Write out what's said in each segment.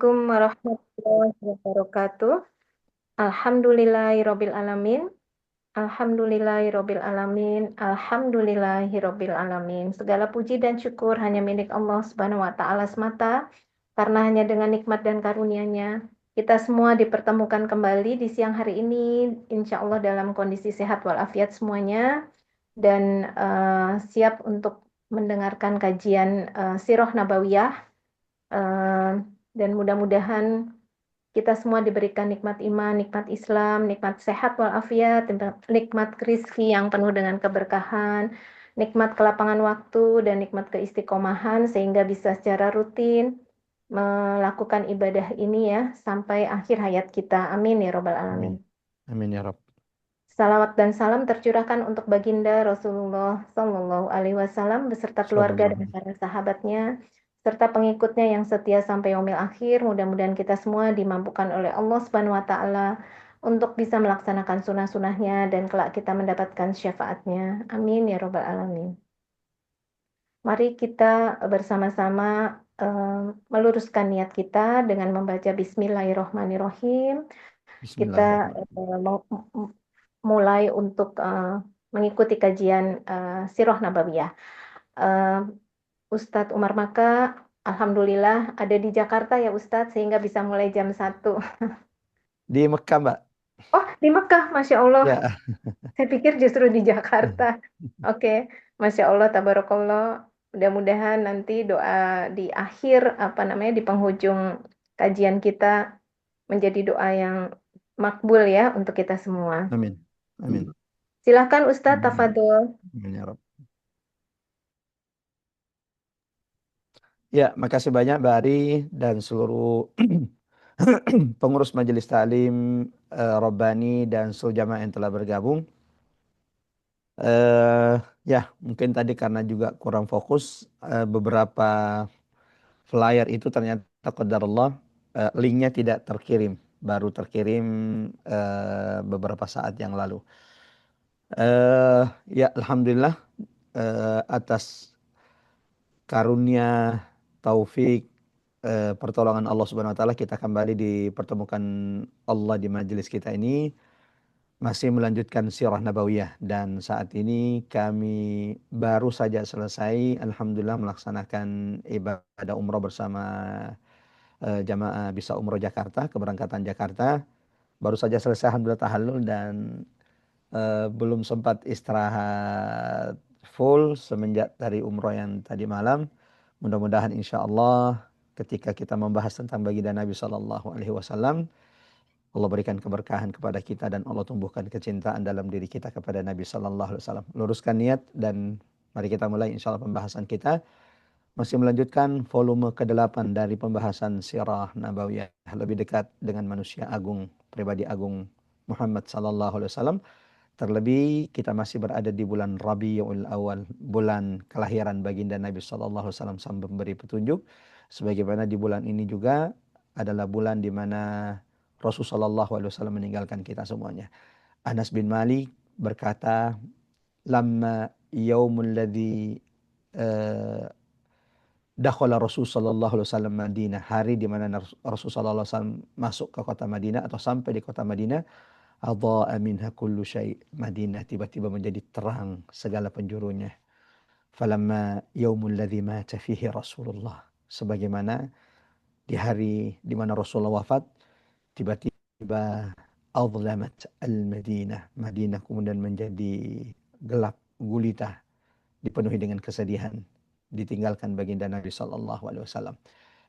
Assalamualaikum warahmatullahi wabarakatuh. Alhamdulillahirabbil alamin. Alhamdulillahirabbil alamin. Alhamdulillahirabbil alamin. Segala puji dan syukur hanya milik Allah Subhanahu wa taala semata, karena hanya dengan nikmat dan karunia-Nya kita semua dipertemukan kembali di siang hari ini, insya Allah dalam kondisi sehat walafiat semuanya, dan siap untuk mendengarkan kajian Sirah Nabawiyah. Eh, dan mudah-mudahan kita semua diberikan nikmat iman, nikmat Islam, nikmat sehat walafiat, nikmat rizki yang penuh dengan keberkahan, nikmat kelapangan waktu, dan nikmat keistiqomahan sehingga bisa secara rutin melakukan ibadah ini ya sampai akhir hayat kita. Amin ya Robbal Amin. Alamin. Amin ya Rabb. Salawat dan salam tercurahkan untuk baginda Rasulullah Shallallahu Alaihi Wasallam beserta keluarga dan Sallallahu. para sahabatnya serta pengikutnya yang setia sampai yaumil akhir. Mudah-mudahan kita semua dimampukan oleh Allah Subhanahu Wa Taala untuk bisa melaksanakan sunnah-sunnahnya dan kelak kita mendapatkan syafaatnya. Amin ya Robbal Alamin. Mari kita bersama-sama meluruskan niat kita dengan membaca Bismillahirrohmanirrohim. Kita Bismillahirrahmanirrahim. mau mulai untuk mengikuti kajian Sirah Nabawiyah. Eh, Ustadz Umar Maka, Alhamdulillah ada di Jakarta ya Ustadz, sehingga bisa mulai jam 1. Di Mekah, Mbak. Oh, di Mekah, Masya Allah. Ya. Saya pikir justru di Jakarta. Oke, Masya Allah, Tabarakallah. Mudah-mudahan nanti doa di akhir, apa namanya, di penghujung kajian kita menjadi doa yang makbul ya untuk kita semua. Amin. Amin. Silakan Ustadz, Amin. tafadhol. Amin ya Rabb. Ya, makasih banyak Mbak Ari dan seluruh pengurus Majelis Taklim Rabbani dan seluruh jamaah yang telah bergabung. Ya, mungkin tadi karena juga kurang fokus, beberapa flyer itu ternyata qadarullah linknya tidak terkirim, baru terkirim beberapa saat yang lalu. Ya, alhamdulillah atas karunia, taufik, pertolongan Allah Subhanahu wa taala kita kembali dipertemukan Allah di majelis kita ini masih melanjutkan sirah nabawiyah, dan saat ini kami baru saja selesai alhamdulillah melaksanakan ibadah umrah bersama jamaah Bisa Umroh Jakarta, keberangkatan Jakarta. Baru saja selesai alhamdulillah tahallul dan belum sempat istirahat full semenjak dari umroh yang tadi malam. Mudah-mudahan insya Allah ketika kita membahas tentang baginda Nabi Sallallahu Alaihi Wasallam, Allah berikan keberkahan kepada kita dan Allah tumbuhkan kecintaan dalam diri kita kepada Nabi Sallallahu Alaihi Wasallam. Luruskan niat dan mari kita mulai insya Allah pembahasan kita. Masih melanjutkan volume ke-8 dari pembahasan Sirah Nabawiyah, lebih dekat dengan manusia agung, pribadi agung Muhammad Sallallahu Alaihi Wasallam. Terlebih kita masih berada di bulan Rabiul Awal, bulan kelahiran baginda Nabi Sallallahu Alaihi Wasallam sang pemberi petunjuk. Sebagaimana di bulan ini juga adalah bulan di mana Rasulullah Sallallahu Alaihi Wasallam meninggalkan kita semuanya. Anas bin Malik berkata, "Lamma yaumul ladzi dakhala Rasul sallallahu alaihi wasallam Madinah." Hari di mana Rasul sallallahu alaihi wasallam masuk ke kota Madinah atau sampai di kota Madinah, adha'a minha kullu syai'. Madinah tiba-tiba menjadi terang segala penjurunya. Falamma yaumul ladzi mata fihi Rasulullah. Sebagaimana di hari di mana Rasulullah wafat, tiba-tiba adlamat al-Madinah. Madinah kemudian menjadi gelap gulita, dipenuhi dengan kesedihan, ditinggalkan baginda Nabi sallallahu alaihi wasallam.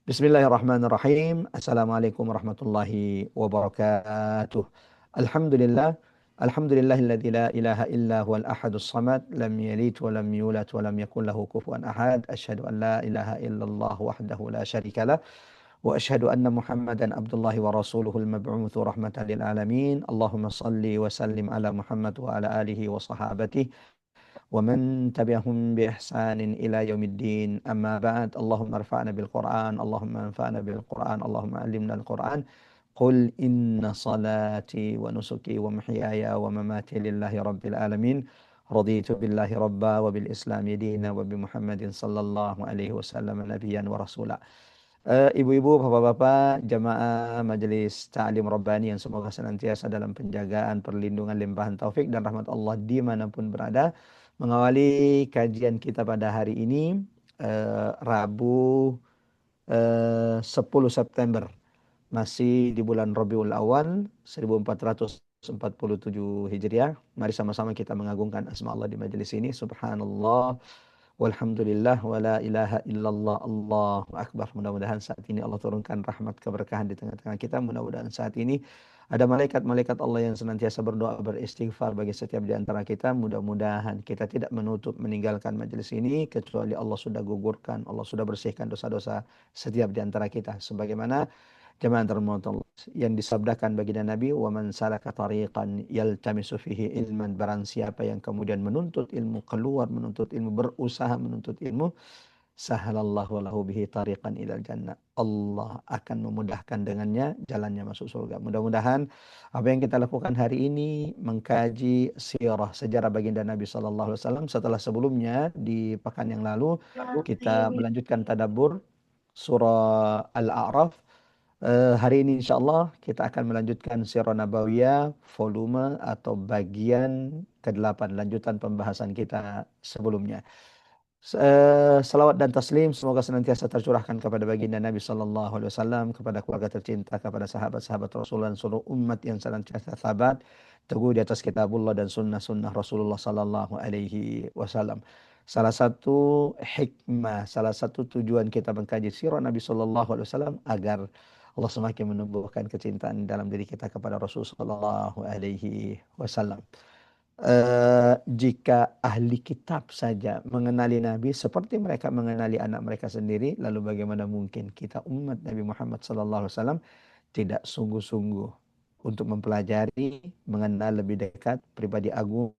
Bismillahirrahmanirrahim. Assalamualaikum warahmatullahi wabarakatuh. Alhamdulillah. Alhamdulillahilladzi la ilaha illa huwal ahadus samad, lam yalid wa lam yulad wa lam yakul lahu kufuwan ahad. Asyhadu an la ilaha illallah wahdahu la syarikalah wa asyhadu anna Muhammadan abdullahi wa rasuluhul mab'utsu rahmatan lil alamin. Allahumma salli wa sallim ala Muhammad wa ala alihi wa sahabatihi ومن تبعهم بإحسان إلى يوم الدين. أما بعد، اللهم ارفعنا بالقرآن، اللهم انفعنا بالقرآن، اللهم علمنا القرآن. قل إن صلاتي ونسكي ومحياي ومماتي لله رب العالمين، رضيت بالله ربا وبالإسلام دينا وبمحمد صلى الله عليه وسلم نبيا ورسولا. Ibu-ibu, bapak-bapak, jamaah Majelis Ta'lim Rabbani yang semoga senantiasa dalam penjagaan, perlindungan, limpahan taufik dan rahmat Allah dimanapun berada. Mengawali kajian kita pada hari ini, Rabu 10 September. Masih di bulan Rabiul Awal 1447 Hijriah. Mari sama-sama kita mengagungkan asma Allah di majelis ini. Subhanallah. Walhamdulillah wa la ilaha illallah Allahu Akbar. Mudah-mudahan saat ini Allah turunkan rahmat keberkahan di tengah-tengah kita. Mudah-mudahan saat ini ada malaikat-malaikat Allah yang senantiasa berdoa beristighfar bagi setiap di antara kita. Mudah-mudahan kita tidak menutup meninggalkan majelis ini kecuali Allah sudah gugurkan, Allah sudah bersihkan dosa-dosa setiap di antara kita. Sebagaimana jemaah terhormat yang disabdakan baginda Nabi, wa man salaka tariqan yaltamisu fihi ilman, barang siapa yang kemudian menuntut ilmu, keluar menuntut ilmu, berusaha menuntut ilmu, sahalallahu lahu bihi tariqan ilal jannah. Allah akan memudahkan dengannya jalannya masuk surga. Mudah-mudahan apa yang kita lakukan hari ini mengkaji sirah sejarah baginda Nabi sallallahu alaihi wasallam, setelah sebelumnya di pekan yang lalu kita melanjutkan tadabbur surah Al-A'raf. Hari ini insya Allah kita akan melanjutkan Sirah Nabawiyah volume atau bagian ke-8, lanjutan pembahasan kita sebelumnya. Salawat dan taslim semoga senantiasa tercurahkan kepada baginda Nabi Sallallahu Alaihi Wasallam, kepada keluarga tercinta, kepada sahabat-sahabat Rasulullah dan seluruh umat yang senantiasa sabat teguh di atas kitabullah dan sunnah-sunnah Rasulullah Sallallahu Alaihi Wasallam. Salah satu hikmah, salah satu tujuan kita mengkaji sirah Nabi Sallallahu Alaihi Wasallam agar Allah semakin menumbuhkan kecintaan dalam diri kita kepada Rasul Sallallahu Alaihi Wasallam. Jika ahli kitab saja mengenali Nabi seperti mereka mengenali anak mereka sendiri, lalu bagaimana mungkin kita umat Nabi Muhammad SAW tidak sungguh-sungguh untuk mempelajari, mengenal lebih dekat pribadi agung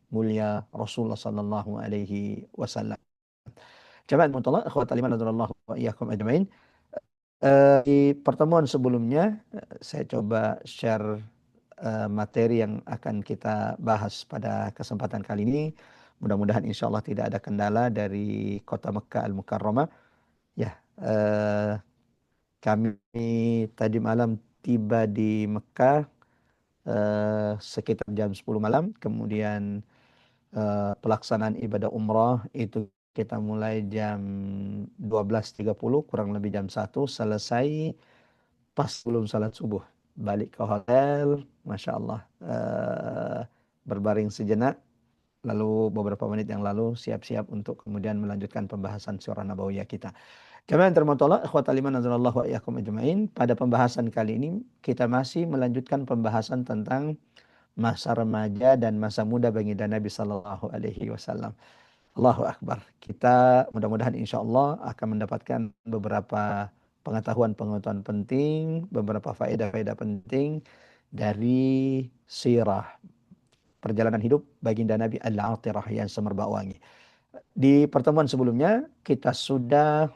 mulia Rasulullah Sallallahu Alaihi Wasallam. Jemaat mutallah, akhwatal iman radhiyallahu wa iyyakum ajmain. Di pertemuan sebelumnya saya coba share materi yang akan kita bahas pada kesempatan kali ini. Mudah-mudahan insya Allah tidak ada kendala dari kota Mekah Al-Mukarramah. Ya, kami tadi malam tiba di Mekah sekitar jam 10 malam. Kemudian pelaksanaan ibadah umrah itu kita mulai jam 12.30, kurang lebih jam 1, selesai pas belum salat subuh. Balik ke hotel, Masya Allah, berbaring sejenak, lalu beberapa menit yang lalu siap-siap untuk kemudian melanjutkan pembahasan surah Nabawiyah kita. Jemaah yang terhormat Allah, ikhwatal iman azallahu wa iyyakum ajmain. Pada pembahasan kali ini kita masih melanjutkan pembahasan tentang masa remaja dan masa muda baginda Nabi sallallahu alaihi wasallam. Allahu Akbar. Kita mudah-mudahan insya Allah akan mendapatkan beberapa pengetahuan-pengetahuan penting, beberapa faedah-faedah penting dari sirah perjalanan hidup baginda Nabi Al-Atirah yang semerbak wangi. Di pertemuan sebelumnya kita sudah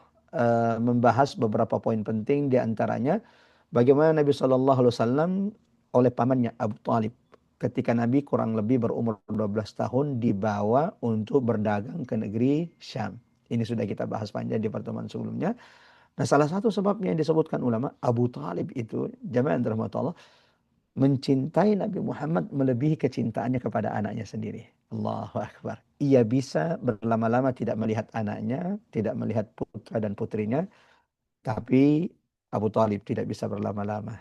membahas beberapa poin penting, di antaranya bagaimana Nabi Shallallahu Alaihi Wasallam oleh pamannya Abu Talib ketika Nabi kurang lebih berumur 12 tahun dibawa untuk berdagang ke negeri Syam. Ini sudah kita bahas panjang di pertemuan sebelumnya. Nah, salah satu sebabnya yang disebutkan ulama, Abu Talib itu, jamaah yang dirahmati Allah, mencintai Nabi Muhammad melebihi kecintaannya kepada anaknya sendiri. Allahu Akbar. Ia bisa berlama-lama tidak melihat anaknya, tidak melihat putra dan putrinya, tapi Abu Talib tidak bisa berlama-lama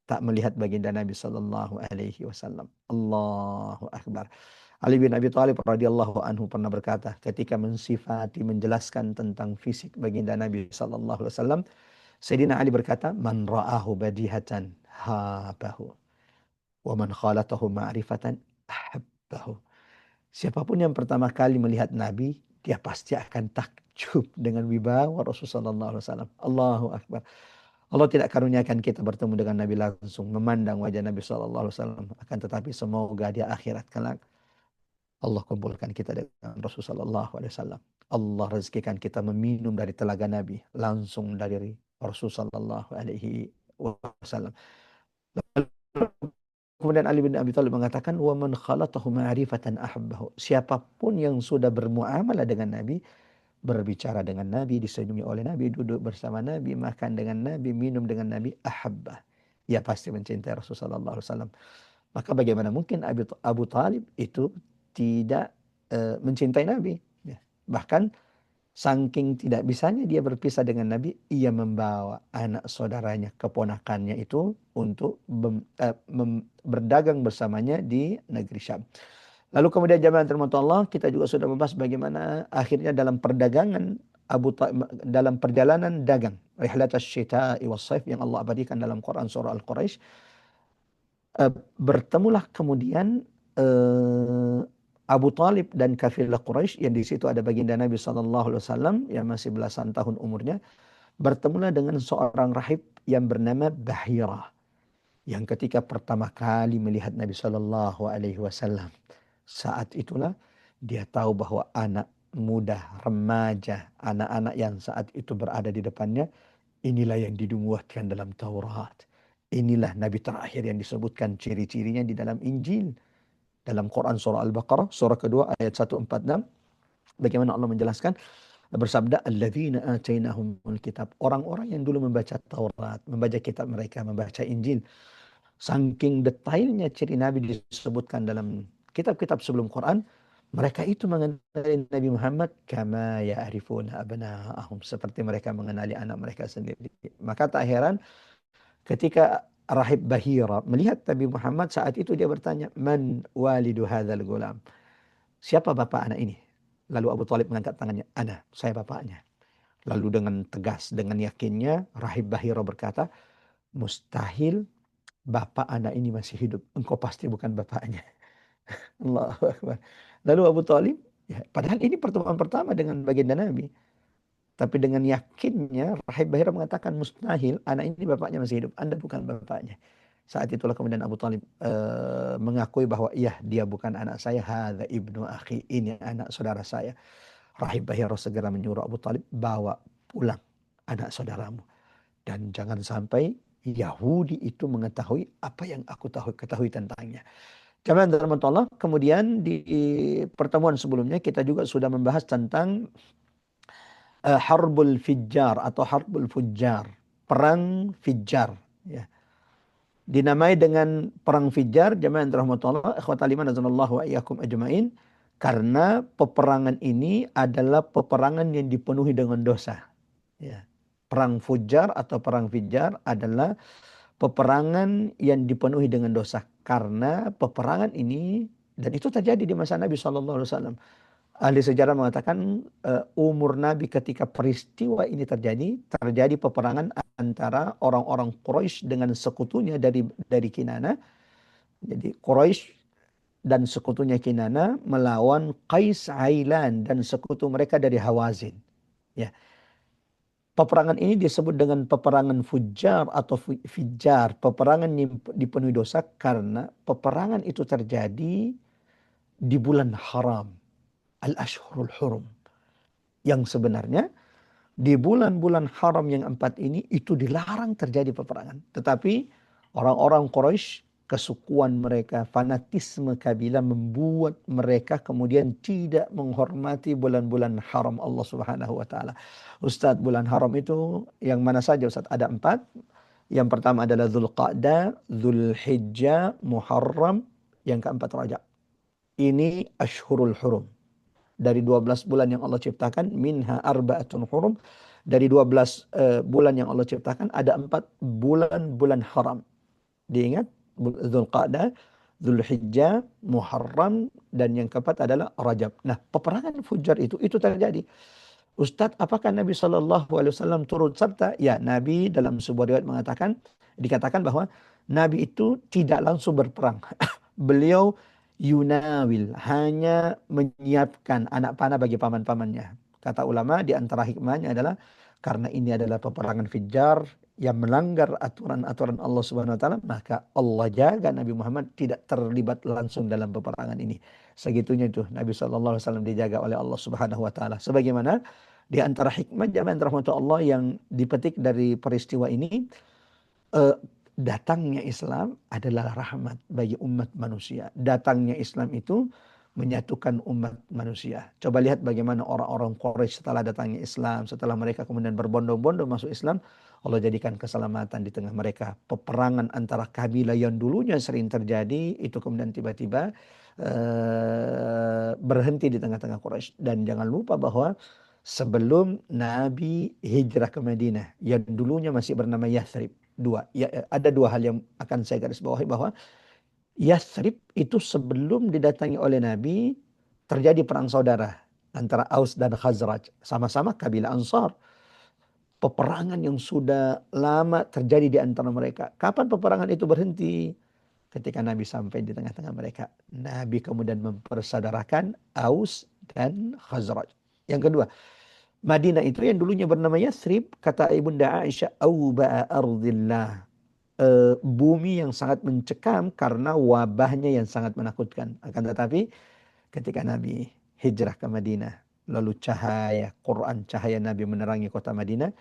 tak melihat baginda Nabi sallallahu alaihi wasallam. Allahu Akbar. Ali bin Abi Thalib radhiyallahu anhu pernah berkata ketika mensifati menjelaskan tentang fisik baginda Nabi sallallahu alaihi wasallam, Sayyidina Ali berkata, "Man ra'ahu badihatan habahu wa man khalatahu ma'rifatan ahabbahu." Siapapun yang pertama kali melihat Nabi, dia pasti akan takjub dengan wibawa Rasulullah sallallahu alaihi wasallam. Allahu Akbar. Allah tidak karuniakan kita bertemu dengan Nabi langsung, memandang wajah Nabi sallallahu alaihi wasallam, akan tetapi semoga di akhirat kelak Allah kumpulkan kita dengan Rasul sallallahu alaihi wasallam. Allah rezekikan kita meminum dari telaga Nabi langsung dari Rasul sallallahu alaihi wasallam. Kemudian Ali bin Abi Thalib mengatakan, "Wa man khalatahu ma'rifatan ahabbahu." Siapapun yang sudah bermuamalah dengan Nabi, berbicara dengan Nabi, disenyumi oleh Nabi, duduk bersama Nabi, makan dengan Nabi, minum dengan Nabi, ahabbah. Ia pasti mencintai Rasulullah SAW. Maka bagaimana mungkin Abu Talib itu tidak mencintai Nabi? Ya. Bahkan saking tidak bisanya dia berpisah dengan Nabi, ia membawa anak saudaranya, keponakannya itu untuk berdagang bersamanya di negeri Syam. Lalu kemudian jamaah terhormat Allah, kita juga sudah membahas bagaimana akhirnya dalam perdagangan dalam perjalanan dagang rihlatas syita'i was-saif yang Allah abadikan dalam Quran surah Al-Quraisy, bertemulah kemudian Abu Talib dan kafilah Quraisy yang di situ ada baginda Nabi SAW yang masih belasan tahun umurnya, bertemulah dengan seorang rahib yang bernama Bahira, yang ketika pertama kali melihat Nabi SAW, saat itulah dia tahu bahwa anak muda, remaja, anak-anak yang saat itu berada di depannya, inilah yang dinubuatkan dalam Taurat. Inilah Nabi terakhir yang disebutkan ciri-cirinya di dalam Injil. Dalam Quran surah Al-Baqarah, surah kedua ayat 146. Bagaimana Allah menjelaskan, bersabda, alladzina atainahumul kitab. Orang-orang yang dulu membaca Taurat, membaca kitab mereka, membaca Injil. Saking detailnya ciri Nabi disebutkan dalam kitab-kitab sebelum Quran, mereka itu mengenali Nabi Muhammad kama ya'rifuna abna'ahum, seperti mereka mengenali anak mereka sendiri. Maka tak heran ketika Rahib Bahira melihat Nabi Muhammad, saat itu dia bertanya, man walidu hadzal gulam? Siapa bapak anak ini? Lalu Abu Talib mengangkat tangannya, saya bapaknya. Lalu dengan tegas, dengan yakinnya, Rahib Bahira berkata, mustahil bapak anak ini masih hidup. Engkau pasti bukan bapaknya. Allahu Akbar. Lalu Abu Talib, ya, padahal ini pertemuan pertama dengan baginda Nabi. Tapi dengan yakinnya, Rahib Bahira mengatakan, mustahil anak ini bapaknya masih hidup. Anda bukan bapaknya. Saat itulah kemudian Abu Talib mengakui bahwa iya, dia bukan anak saya. Hadza ibnu akhi, ini anak saudara saya. Rahib Bahira segera menyuruh Abu Talib, bawa pulang anak saudaramu. Dan jangan sampai Yahudi itu mengetahui apa yang aku ketahui tentangnya. Jamaah dirahmati Allah, kemudian di pertemuan sebelumnya kita juga sudah membahas tentang Harbul Fijjar atau Harbul Fujjar, perang Fijjar, ya. Dinamai dengan perang Fijjar, jamaah yang dirahmati Allah, ikhwatal iman azanallahu wa iyyakum ajmain, karena peperangan ini adalah peperangan yang dipenuhi dengan dosa. Ya. Perang Fujjar atau perang Fijjar adalah peperangan yang dipenuhi dengan dosa, karena peperangan ini, dan itu terjadi di masa Nabi SAW. Ahli sejarah mengatakan umur Nabi ketika peristiwa ini terjadi peperangan antara orang-orang Quraisy dengan sekutunya dari Kinana. Jadi Quraisy dan sekutunya Kinana melawan Qais Ailan dan sekutu mereka dari Hawazin. Ya. Peperangan ini disebut dengan peperangan Fujjar atau Fijjar, peperangan yang dipenuhi dosa, karena peperangan itu terjadi di bulan haram, al-ashhurul hurum. Yang sebenarnya di bulan-bulan haram yang 4 ini itu dilarang terjadi peperangan. Tetapi orang-orang Quraisy, kesukuan mereka, fanatisme kabilah membuat mereka kemudian tidak menghormati bulan-bulan haram Allah Subhanahu wa taala. Ustadz, bulan haram itu yang mana saja Ustadz? Ada 4. Yang pertama adalah Dzulqa'dah, Dzulhijjah, Muharram, yang keempat Rajab. Ini Ashhurul Hurum. Dari 12 bulan yang Allah ciptakan, minha arba'atun hurum. Dari 12 bulan yang Allah ciptakan, ada 4 bulan-bulan haram. Diingat, Dzulqa'dah, Dzulhijjah, Muharram, dan yang keempat adalah Rajab. Nah, peperangan Fujjar itu terjadi. Ustadz, apakah Nabi SAW turut serta? Ya, Nabi dalam sebuah riwayat dikatakan bahwa Nabi itu tidak langsung berperang. Beliau yunawil, hanya menyiapkan anak panah bagi paman-pamannya. Kata ulama, di antara hikmahnya adalah karena ini adalah peperangan Fijjar yang melanggar aturan-aturan Allah Subhanahu wa taala, maka Allah jaga Nabi Muhammad tidak terlibat langsung dalam peperangan ini. Segitunya itu Nabi SAW dijaga oleh Allah Subhanahu wa taala. Sebagaimana di antara hikmah jamaah rahmat Allah yang dipetik dari peristiwa ini, datangnya Islam adalah rahmat bagi umat manusia. Datangnya Islam itu menyatukan umat manusia. Coba lihat bagaimana orang-orang Quraisy setelah datangnya Islam, setelah mereka kemudian berbondong-bondong masuk Islam, Allah jadikan keselamatan di tengah mereka. Peperangan antara kabilah yang dulunya sering terjadi, itu kemudian tiba-tiba berhenti di tengah-tengah Quraisy. Dan jangan lupa bahwa sebelum Nabi hijrah ke Madinah, yang dulunya masih bernama Yathrib, ada dua hal yang akan saya garis bawahi, bahwa Yathrib itu sebelum didatangi oleh Nabi terjadi perang saudara antara Aus dan Khazraj, sama-sama kabilah Ansar. Peperangan yang sudah lama terjadi di antara mereka. Kapan peperangan itu berhenti? Ketika Nabi sampai di tengah-tengah mereka. Nabi kemudian mempersaudarakan Aus dan Khazraj. Yang kedua, Madinah itu yang dulunya bernama Yathrib, kata Ibunda Aisyah, auba'a ardillah, bumi yang sangat mencekam karena wabahnya yang sangat menakutkan. Akan tetapi ketika Nabi hijrah ke Madinah, lalu cahaya Quran, cahaya Nabi menerangi kota Madinah,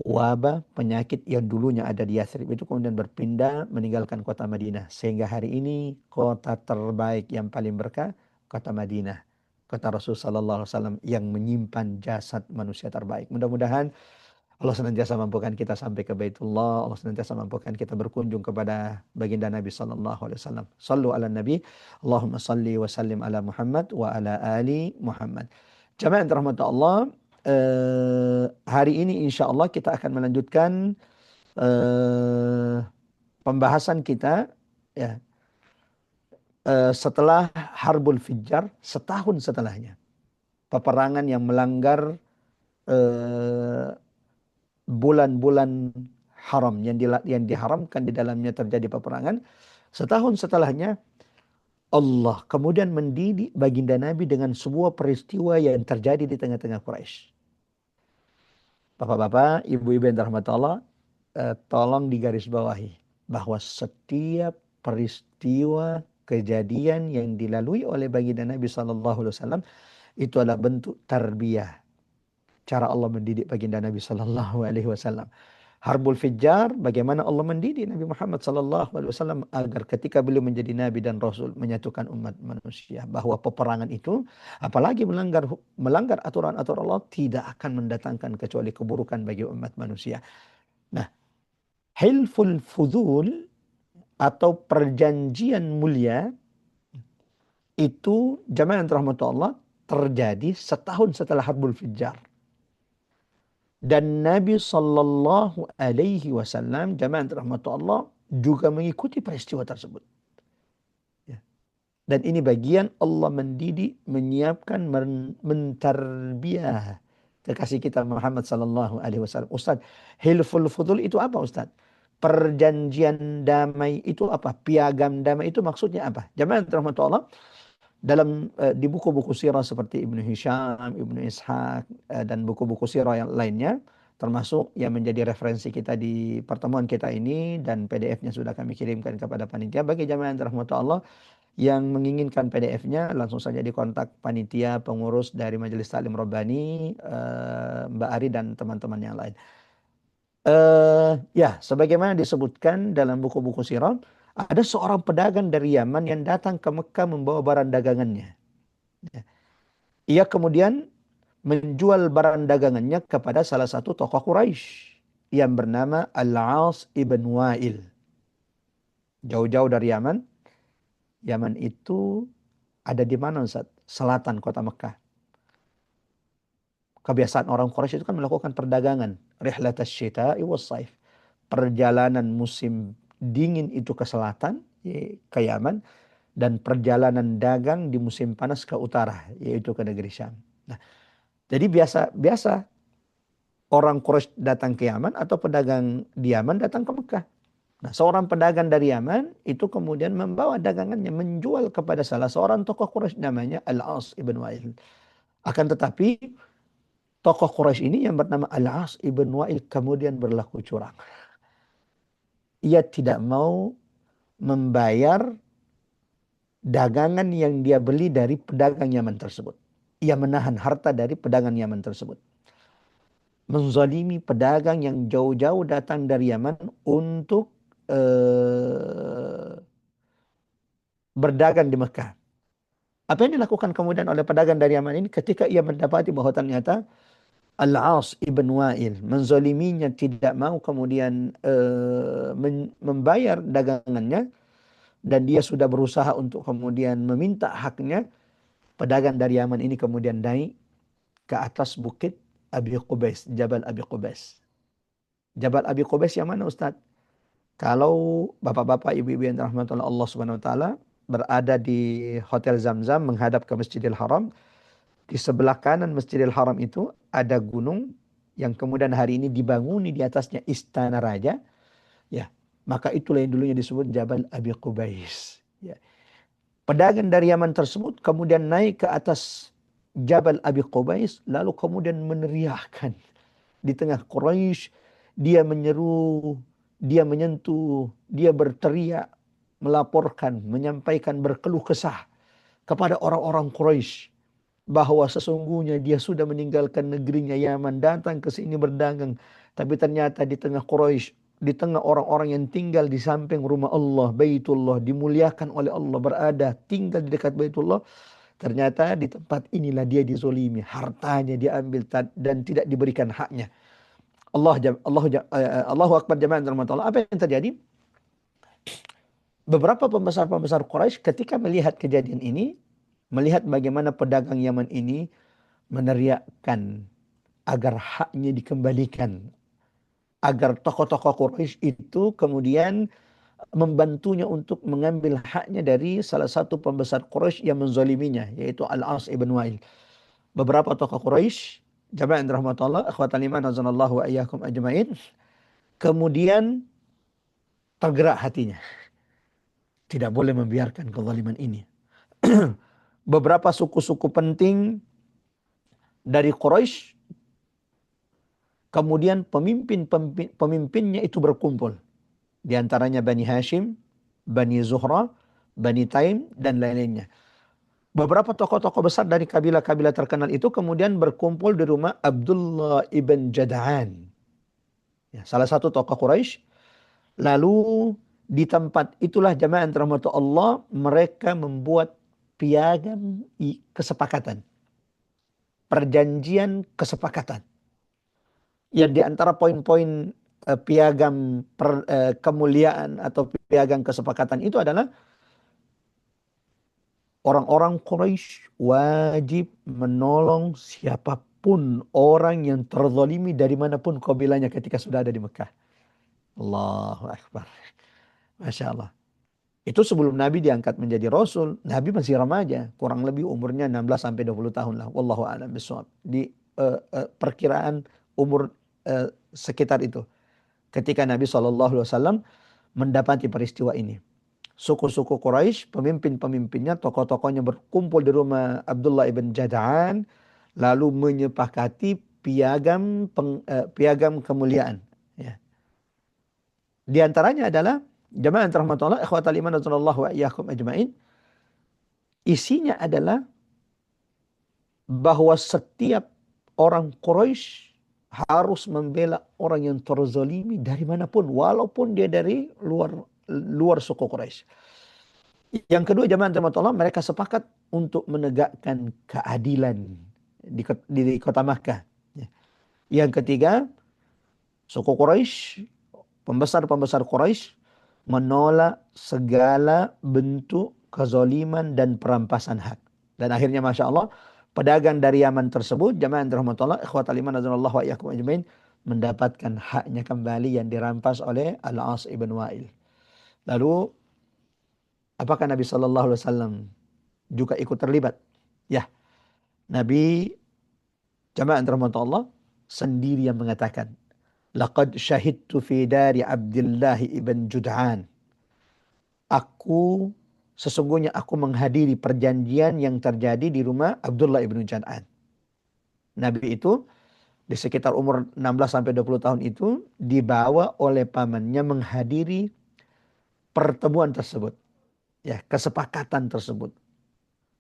wabah penyakit yang dulunya ada di Yathrib itu kemudian berpindah meninggalkan kota Madinah. Sehingga hari ini kota terbaik yang paling berkah, kota Madinah. Kota Rasul Sallallahu Alaihi Wasallam yang menyimpan jasad manusia terbaik. Mudah-mudahan Allah senantiasa mampukan kita sampai ke Baitullah. Allah senantiasa mampukan kita berkunjung kepada baginda Nabi sallallahu alaihi wasallam. Sallu ala Nabi. Allahumma salli wa sallim ala Muhammad wa ala ali Muhammad. Jamaah yang dirahmati Allah, hari ini insya Allah kita akan melanjutkan pembahasan kita, ya, setelah Harbul Fijjar, setahun setelahnya. Peperangan yang melanggar bulan-bulan haram yang diharamkan di dalamnya terjadi peperangan. Setahun setelahnya Allah kemudian mendidik baginda Nabi dengan sebuah peristiwa yang terjadi di tengah-tengah Quraisy. Bapak-bapak, ibu-ibu yang dirahmati Allah, tolong digarisbawahi bahwa setiap peristiwa kejadian yang dilalui oleh baginda Nabi SAW itu adalah bentuk tarbiyah, cara Allah mendidik baginda Nabi Sallallahu Alaihi Wasallam. Harbul Fijjar, bagaimana Allah mendidik Nabi Muhammad Sallallahu Alaihi Wasallam agar ketika beliau menjadi Nabi dan Rasul menyatukan umat manusia. Bahwa peperangan itu, apalagi melanggar aturan-aturan Allah, tidak akan mendatangkan kecuali keburukan bagi umat manusia. Nah, Hilful Fudul atau perjanjian mulia itu, jamaah yang dirahmati Allah, terjadi setahun setelah Harbul Fijjar. Dan Nabi Sallallahu Alaihi Wasallam, jamaah rahmat Allah, juga mengikuti peristiwa tersebut. Ya. Dan ini bagian Allah mendidik, menyiapkan, mentarbiyah kekasih kita Muhammad Sallallahu Alaihi Wasallam. Ustaz, Hilful Fudul itu apa, Ustaz? Perjanjian damai itu apa? Piagam damai itu maksudnya apa? Jamaah rahmat Allah, dalam di buku-buku sirah seperti Ibnu Hisham, Ibnu Ishaq, dan buku-buku sirah yang lainnya, termasuk yang menjadi referensi kita di pertemuan kita ini, dan PDF-nya sudah kami kirimkan kepada panitia. Bagi jamaah yang dirahmati Allah yang menginginkan PDF-nya, langsung saja dikontak panitia pengurus dari Majelis Taklim Rabbani, Mbak Ari dan teman-teman yang lain. Ya, sebagaimana disebutkan dalam buku-buku sirah, ada seorang pedagang dari Yaman yang datang ke Mekah membawa barang dagangannya. Ia kemudian menjual barang dagangannya kepada salah satu tokoh Quraisy yang bernama Al-As ibn Wa'il. Jauh-jauh dari Yaman. Yaman itu ada di mana, Ustaz? Selatan kota Mekah. Kebiasaan orang Quraisy itu kan melakukan perdagangan. Rihlatas syita'i was-saif. Perjalanan musim dingin itu ke selatan, ke Yaman, dan perjalanan dagang di musim panas ke utara, yaitu ke negeri Syam. Nah, jadi biasa orang Quraisy datang ke Yaman atau pedagang di Yaman datang ke Mekah. Nah, seorang pedagang dari Yaman itu kemudian membawa dagangannya menjual kepada salah seorang tokoh Quraisy namanya Al-As ibn Wa'il. Akan tetapi tokoh Quraisy ini yang bernama Al-As ibn Wa'il kemudian berlaku curang. Ia tidak mau membayar dagangan yang dia beli dari pedagang Yaman tersebut. Ia menahan harta dari pedagang Yaman tersebut. Menzalimi pedagang yang jauh-jauh datang dari Yaman untuk berdagang di Mekah. Apa yang dilakukan kemudian oleh pedagang dari Yaman ini ketika ia mendapati bahwa ternyata Al-As ibn Wa'il menzoliminya, tidak mau kemudian membayar dagangannya, dan dia sudah berusaha untuk kemudian meminta haknya. Pedagang dari Yaman ini kemudian naik ke atas bukit Abi Qubais, Jabal Abi Qubais. Jabal Abi Qubais yang mana Ustaz? Kalau bapak-bapak, ibu-ibu yang dirahmati oleh Allah Subhanahu wa taala berada di Hotel Zamzam menghadap ke Masjidil Haram, di sebelah kanan Masjidil Haram itu ada gunung yang kemudian hari ini dibanguni di atasnya istana raja, ya. Maka itulah yang dulunya disebut Jabal Abi Qubais, ya. Pedagang dari Yaman tersebut kemudian naik ke atas Jabal Abi Qubais, lalu kemudian meneriakkan di tengah Quraisy. Dia menyeru, dia menyentuh, dia berteriak, melaporkan, menyampaikan, berkeluh kesah kepada orang-orang Quraisy bahwa sesungguhnya dia sudah meninggalkan negerinya Yaman, datang ke sini berdagang. Tapi ternyata di tengah Quraisy, di tengah orang-orang yang tinggal di samping rumah Allah, Baitullah, dimuliakan oleh Allah, berada, tinggal di dekat Baitullah. Ternyata di tempat inilah dia dizolimi, hartanya diambil dan tidak diberikan haknya. Allahu Akbar jamaah Allah. Apa yang terjadi? Beberapa pembesar-pembesar Quraisy ketika melihat kejadian ini, melihat bagaimana pedagang Yaman ini meneriakkan agar haknya dikembalikan, agar tokoh-tokoh Quraisy itu kemudian membantunya untuk mengambil haknya dari salah satu pembesar Quraisy yang menzaliminya, yaitu Al-As ibn Wa'il. Beberapa tokoh Quraisy, jamaah yang dirahmati Allah, akhwatal iman azanallahu wa iyyakum ajmain, kemudian tergerak hatinya. Tidak boleh membiarkan kezaliman ini. Beberapa suku-suku penting dari Quraisy, kemudian pemimpinnya itu berkumpul. Di antaranya Bani Hashim, Bani Zuhra, Bani Taim, dan lain-lainnya. Beberapa tokoh-tokoh besar dari kabilah-kabilah terkenal itu kemudian berkumpul di rumah Abdullah ibn Jada'an, ya, salah satu tokoh Quraisy. Lalu di tempat itulah jamaah yang dirahmati Allah, mereka membuat piagam kesepakatan, perjanjian kesepakatan. Yang di antara poin-poin piagam kemuliaan atau piagam kesepakatan itu adalah orang-orang Quraisy wajib menolong siapapun orang yang terzalimi dari manapun kabilahnya ketika sudah ada di Mekah. Allahu Akbar. Masya Allah. Itu sebelum Nabi diangkat menjadi Rasul. Nabi masih remaja. Kurang lebih umurnya 16-20 tahun lah. Wallahu a'lam bishawab. Di perkiraan umur sekitar itu. Ketika Nabi SAW mendapati peristiwa ini. Suku-suku Quraisy, pemimpin-pemimpinnya, tokoh-tokohnya berkumpul di rumah Abdullah ibn Jada'an. Lalu menyepakati piagam kemuliaan. Ya. Di antaranya adalah jamaah yang dirahmati Allah, ikhwatal iman azanallahu wa iyyakum ajmain. Isinya adalah bahwa setiap orang Quraisy harus membela orang yang terzalimi dari manapun, walaupun dia dari luar suku Quraisy. Yang kedua, jamaah yang dirahmati Allah, mereka sepakat untuk menegakkan keadilan di kota Makkah. Yang ketiga, suku Quraisy, pembesar-pembesar Quraisy menolak segala bentuk kezaliman dan perampasan hak. Dan akhirnya Masya Allah, pedagang dari Yaman tersebut, jamaah yang dirahmati Allah, ikhwatal iman azanallahu wa iyyakum ajmain, mendapatkan haknya kembali yang dirampas oleh Al-As ibn Wa'il. Lalu, apakah Nabi SAW juga ikut terlibat? Ya, Nabi, jamaah yang dirahmati Allah, sendiri yang mengatakan, laqad syahidtu fi dari Abdullah ibn Jud'an. Sesungguhnya aku menghadiri perjanjian yang terjadi di rumah Abdullah ibn Jud'an. Nabi itu di sekitar umur 16-20 tahun itu dibawa oleh pamannya menghadiri pertemuan tersebut. Ya, kesepakatan tersebut.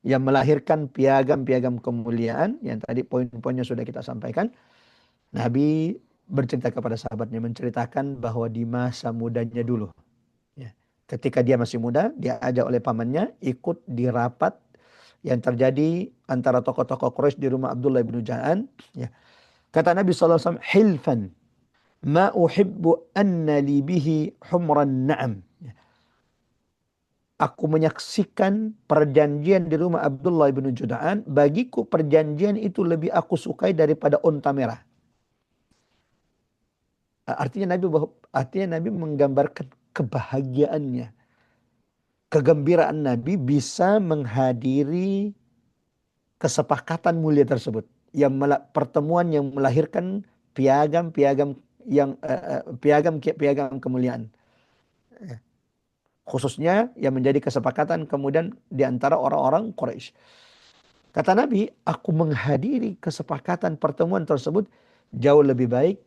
Yang melahirkan piagam-piagam kemuliaan yang tadi poin-poinnya sudah kita sampaikan. Nabi bercerita kepada sahabatnya, menceritakan bahwa di masa mudanya dulu, ya, ketika dia masih muda, dia ajak oleh pamannya ikut di rapat yang terjadi antara tokoh-tokoh Quraisy di rumah Abdullah bin Ja'an. Ya. Kata Nabi SAW, hilfan ma uhibbu anna li bihi humran na'am. Ya. Aku menyaksikan perjanjian di rumah Abdullah bin Juda'an. Bagiku perjanjian itu lebih aku sukai daripada unta merah. Artinya Nabi menggambarkan kebahagiaannya, kegembiraan Nabi bisa menghadiri kesepakatan mulia tersebut, pertemuan yang melahirkan piagam-piagam piagam kemuliaan, khususnya yang menjadi kesepakatan kemudian di antara orang-orang Quraisy. Kata Nabi, aku menghadiri kesepakatan pertemuan tersebut jauh lebih baik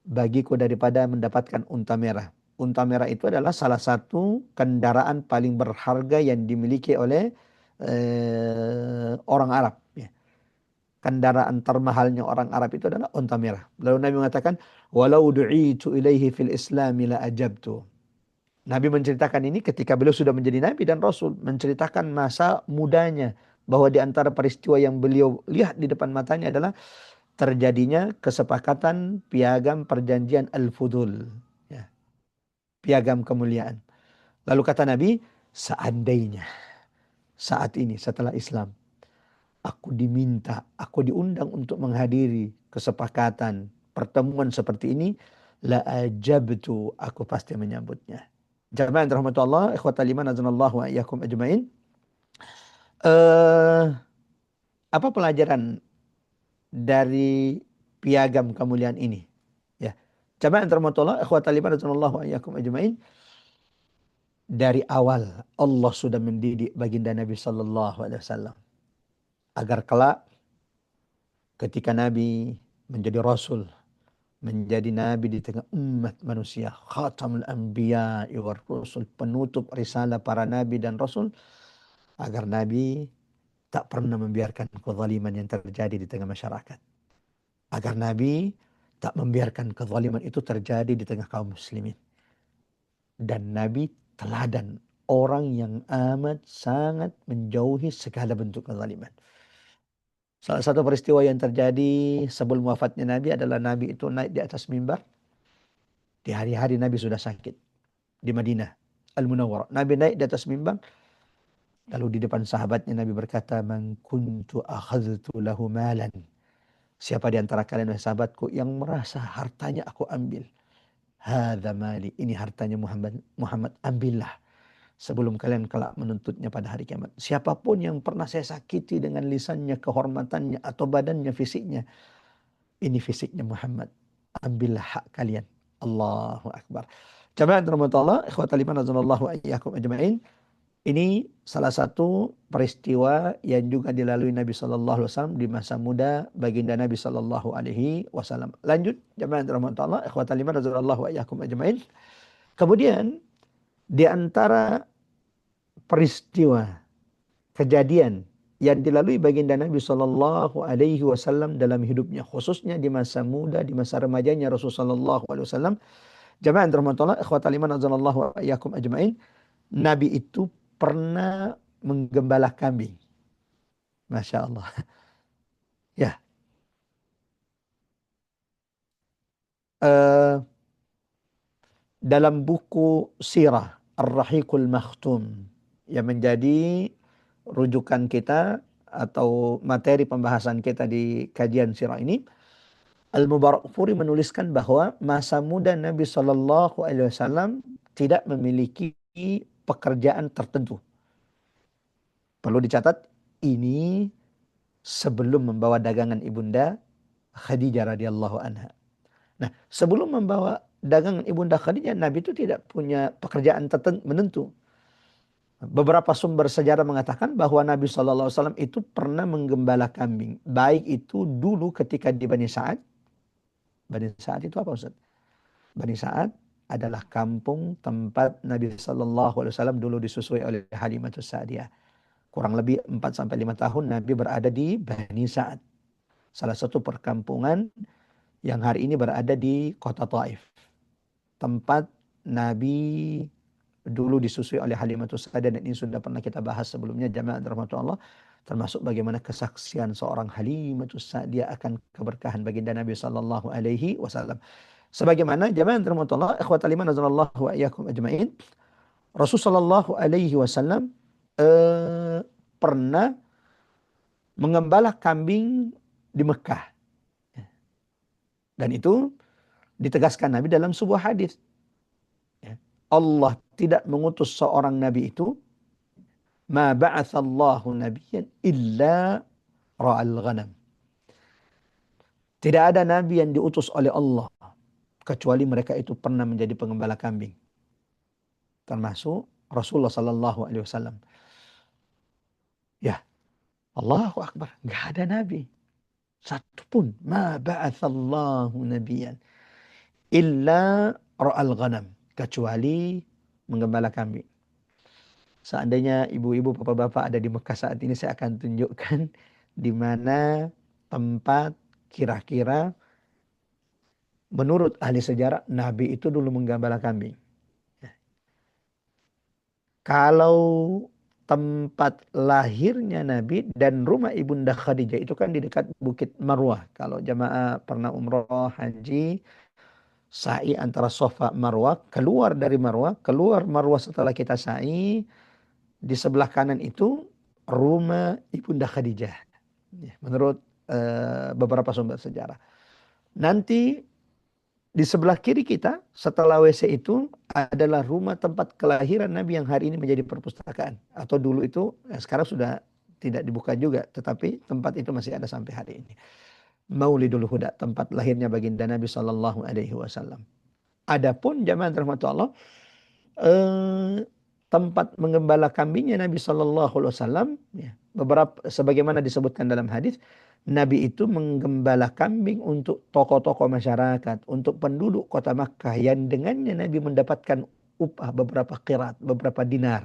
bagiku daripada mendapatkan unta merah. Unta merah itu adalah salah satu kendaraan paling berharga yang dimiliki oleh orang Arab. Ya. Kendaraan termahalnya orang Arab itu adalah unta merah. Lalu Nabi mengatakan, walau du'itu ilaihi fil islami la ajabtu. Nabi menceritakan ini ketika beliau sudah menjadi Nabi dan Rasul. Menceritakan masa mudanya. Bahwa di antara peristiwa yang beliau lihat di depan matanya adalah terjadinya kesepakatan piagam perjanjian Al-Fudul. Ya, piagam kemuliaan. Lalu kata Nabi, seandainya saat ini setelah Islam, aku diundang untuk menghadiri kesepakatan pertemuan seperti ini, la ajabtu, aku pasti menyambutnya. Jamaah yang dirahmati Allah, ikhwatal iman azanallahu wa iyyakum ajmain. Eh, apa pelajaran dari piagam kemuliaan ini? Ya. Jamaah yang dirahmati Allah, ikhwatal iman azanallahu wa iyyakum ajmain. Dari awal Allah sudah mendidik baginda Nabi sallallahu alaihi wasallam agar kelak ketika Nabi menjadi Rasul, menjadi Nabi di tengah umat manusia, khatamul anbiya war rusul, penutup risalah para Nabi dan Rasul, agar Nabi tak pernah membiarkan kezaliman yang terjadi di tengah masyarakat. Agar Nabi tak membiarkan kezaliman itu terjadi di tengah kaum muslimin. Dan Nabi teladan orang yang amat sangat menjauhi segala bentuk kezaliman. Salah satu peristiwa yang terjadi sebelum wafatnya Nabi adalah Nabi itu naik di atas mimbar. Di hari-hari Nabi sudah sakit di Madinah Al-Munawwarah. Nabi naik di atas mimbar. Lalu di depan sahabatnya Nabi berkata, "Man kuntu akhadtu lahu malan." Siapa di antara kalian wahai sahabatku yang merasa hartanya aku ambil? Hadza mali. Ini hartanya Muhammad. Muhammad, ambillah sebelum kalian kelak menuntutnya pada hari kiamat. Siapapun yang pernah saya sakiti dengan lisannya, kehormatannya atau badannya, fisiknya, ini fisiknya Muhammad. Ambillah hak kalian. Allahu Akbar. Jamaah rahmatullah, ikhwatal iman azanallahu wa iyyakum ajmain. Ini salah satu peristiwa yang juga dilalui Nabi sallallahu alaihi wasallam di masa muda baginda Nabi sallallahu alaihi wasallam. Lanjut, jamaah rahmatullah, ikhwatal iman azanallahu wa iyyakum ajmain. Kemudian di antara peristiwa kejadian yang dilalui baginda Nabi Shallallahu Alaihi Wasallam dalam hidupnya, khususnya di masa muda, di masa remajanya Rasulullah Shallallahu Alaihi Wasallam. Jamaah yang dirahmati Allah, ikhwatal iman azanallahu wa iyyakum ajmain. Nabi itu pernah menggembala kambing. Masya Allah. Ya, eh, dalam buku Sirah Ar-Rahiqul Makhtum yang menjadi rujukan kita atau materi pembahasan kita di kajian sirah ini, Al-Mubarakfuri menuliskan bahwa masa muda Nabi Shallallahu Alaihi Wasallam tidak memiliki pekerjaan tertentu. Perlu dicatat, ini sebelum membawa dagangan ibunda Khadijah radhiyallahu anha. Nah, sebelum membawa dagangan ibunda Khadijah, Nabi itu tidak punya pekerjaan menentu. Beberapa sumber sejarah mengatakan bahwa Nabi Shallallahu Alaihi Wasallam itu pernah menggembala kambing. Baik itu dulu ketika di Bani Sa'ad. Bani Sa'ad itu apa Ustaz? Bani Sa'ad adalah kampung tempat Nabi Shallallahu Alaihi Wasallam dulu disusui oleh Halimatus Sa'diyah. Kurang lebih 4-5 tahun Nabi berada di Bani Sa'ad. Salah satu perkampungan yang hari ini berada di kota Taif. Tempat Nabi dulu disusui oleh Halimatus Sa'diyah, dan ini sudah pernah kita bahas sebelumnya, jamaah rahmatullah. termasuk bagaimana kesaksian seorang Halimatus Sa'diyah akan keberkahan baginda Nabi sallallahu alaihi wasallam. Sebagaimana jamaah rahmatullah ikhwatal iman nazarallahu wa iyyakum ajmain, Rasulullah sallallahu alaihi wasallam pernah mengembala kambing di Mekah, dan itu ditegaskan Nabi dalam sebuah hadis. Allah tidak mengutus seorang nabi itu, ma ba'atsallahu nabiyyan illa ra'al ghanam. Tidak ada nabi yang diutus oleh Allah kecuali mereka itu pernah menjadi pengembala kambing. Termasuk Rasulullah sallallahu alaihi wasallam. Ya, Allahu akbar, enggak ada nabi satu pun, ma ba'atsallahu nabiyyan illa ra'al ghanam, kecuali menggembala kambing. Seandainya ibu-ibu, bapak-bapak ada di Mekah saat ini, saya akan tunjukkan di mana tempat kira-kira menurut ahli sejarah Nabi itu dulu menggembala kambing. Kalau tempat lahirnya Nabi dan rumah Ibunda Khadijah itu kan di dekat Bukit Marwah. Kalau jamaah pernah umroh, haji, sa'i antara Safa Marwah, keluar dari Marwah, keluar Marwah setelah kita sa'i, di sebelah kanan itu rumah Ibunda Khadijah. Menurut beberapa sumber sejarah. Nanti di sebelah kiri kita setelah WC itu adalah rumah tempat kelahiran Nabi yang hari ini menjadi perpustakaan. Atau dulu itu, sekarang sudah tidak dibuka juga, tetapi tempat itu masih ada sampai hari ini. Maulidul Huda, tempat lahirnya baginda Nabi sallallahu alaihi wasallam. Adapun jamaah rahmatullah, tempat mengembala kambingnya Nabi sallallahu alaihi wasallam, ya, beberapa sebagaimana disebutkan dalam hadis, Nabi itu menggembala kambing untuk tokoh-tokoh masyarakat, untuk penduduk kota Makkah yang dengannya Nabi mendapatkan upah beberapa qirat, beberapa dinar.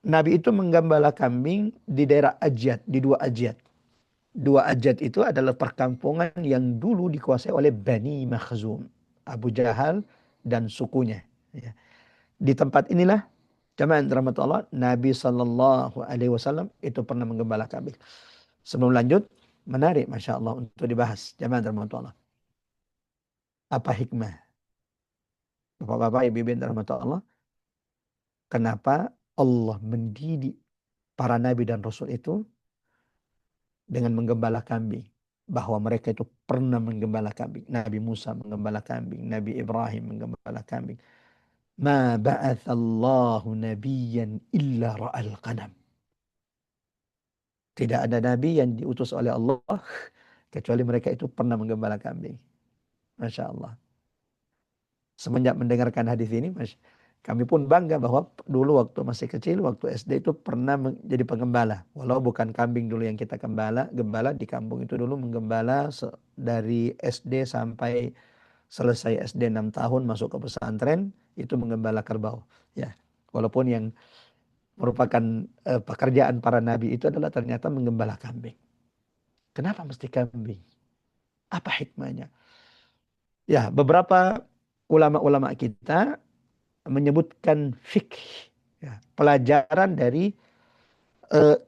Nabi itu menggembala kambing di daerah Ajyad, di dua Ajyad. Dua Ajyad itu adalah perkampungan yang dulu dikuasai oleh Bani Makhzum, Abu Jahal dan sukunya. Ya. Di tempat inilah jamaah rahmatullah Nabi sallallahu alaihi wasallam itu pernah menggembala kambing. Sebelum lanjut, menarik Masya Allah untuk dibahas. Jamaah rahmatullah. Apa hikmah? Bapak-bapak, ibu-ibu rahmatullah. Kenapa Allah mendidik para nabi dan rasul itu dengan menggembala kambing? Bahwa mereka itu pernah menggembala kambing. Nabi Musa menggembala kambing. Nabi Ibrahim menggembala kambing. Ma ba'athallahu nabiyyan illa ra'al qadam. Tidak ada nabi yang diutus oleh Allah kecuali mereka itu pernah menggembala kambing. Masya Allah. Semenjak mendengarkan hadis ini, kami pun bangga bahwa dulu waktu masih kecil, waktu SD itu pernah menjadi pengembala. Walau bukan kambing dulu yang kita gembala di kampung itu dulu menggembala dari SD sampai selesai SD 6 tahun masuk ke pesantren, itu menggembala kerbau. Ya, walaupun yang merupakan pekerjaan para nabi itu adalah ternyata menggembala kambing. Kenapa mesti kambing? Apa hikmahnya? Ya, beberapa ulama-ulama kita menyebutkan fikih, ya, pelajaran dari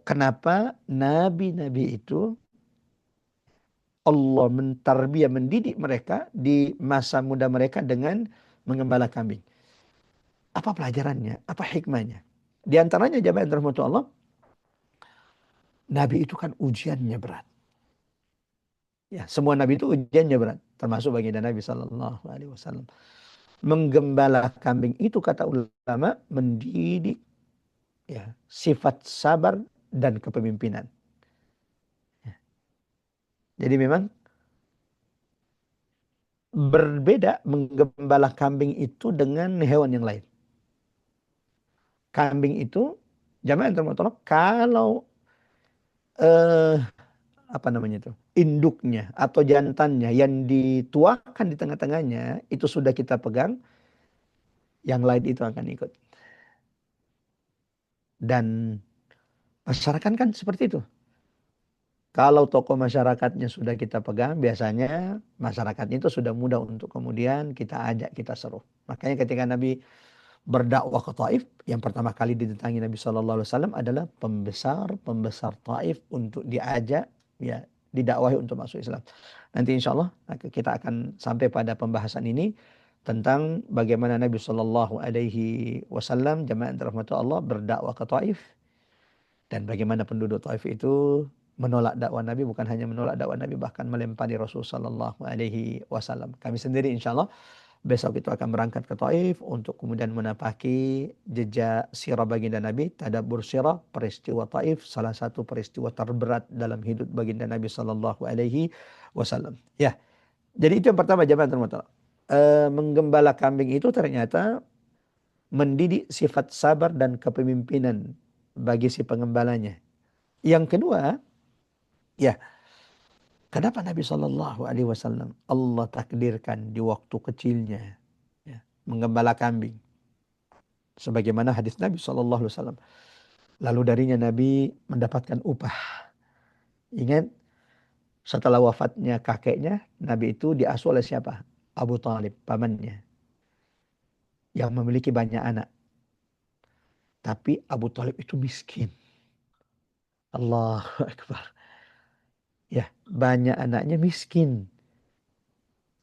kenapa nabi-nabi itu Allah mentarbiyah, mendidik mereka di masa muda mereka dengan menggembala kambing. Apa pelajarannya? Apa hikmahnya? Di antaranya jamaah rahmatullah Allah, nabi itu kan ujiannya berat. Ya, semua nabi itu ujiannya berat, termasuk baginda Nabi sallallahu alaihi wasallam. Menggembala kambing itu kata ulama mendidik, ya, sifat sabar dan kepemimpinan. Ya. Jadi memang berbeda menggembala kambing itu dengan hewan yang lain. Kambing itu jamaah yang termotor kalau apa namanya itu, induknya atau jantannya yang dituakan di tengah-tengahnya itu sudah kita pegang, yang lain itu akan ikut. Dan masyarakat kan seperti itu. Kalau tokoh masyarakatnya sudah kita pegang, biasanya masyarakatnya itu sudah mudah untuk kemudian kita ajak, kita seru. Makanya ketika Nabi berdakwah ke Taif, yang pertama kali didatangi Nabi Shallallahu Alaihi Wasallam adalah pembesar Taif untuk diajak, ya, didakwahi untuk masuk Islam. Nanti insya Allah kita akan sampai pada pembahasan ini tentang bagaimana Nabi Shallallahu Alaihi Wasallam, jamaah yang dirahmati Allah, berdakwah ke Taif, dan bagaimana penduduk Taif itu menolak dakwah Nabi, bukan hanya menolak dakwah Nabi, bahkan melempari Rasul Shallallahu Alaihi Wasallam. Kami sendiri insya Allah besok itu akan berangkat ke Taif untuk kemudian menapaki jejak sirah baginda Nabi, tadabbur sirah, peristiwa Taif, salah satu peristiwa terberat dalam hidup baginda Nabi Sallallahu Alaihi Wasallam. Ya, jadi itu yang pertama, jamaah terhormat. Menggembala kambing itu ternyata mendidik sifat sabar dan kepemimpinan bagi si pengembalanya. Yang kedua, ya, kenapa Nabi Sallallahu Alaihi Wasallam Allah takdirkan di waktu kecilnya, ya, menggembala kambing, sebagaimana hadis Nabi Sallallahu Alaihi Wasallam. Lalu darinya Nabi mendapatkan upah. Ingat, setelah wafatnya kakeknya, Nabi itu diasuh oleh siapa? Abu Talib, pamannya, yang memiliki banyak anak. Tapi Abu Talib itu miskin. Allahu Akbar. Ya, banyak anaknya miskin.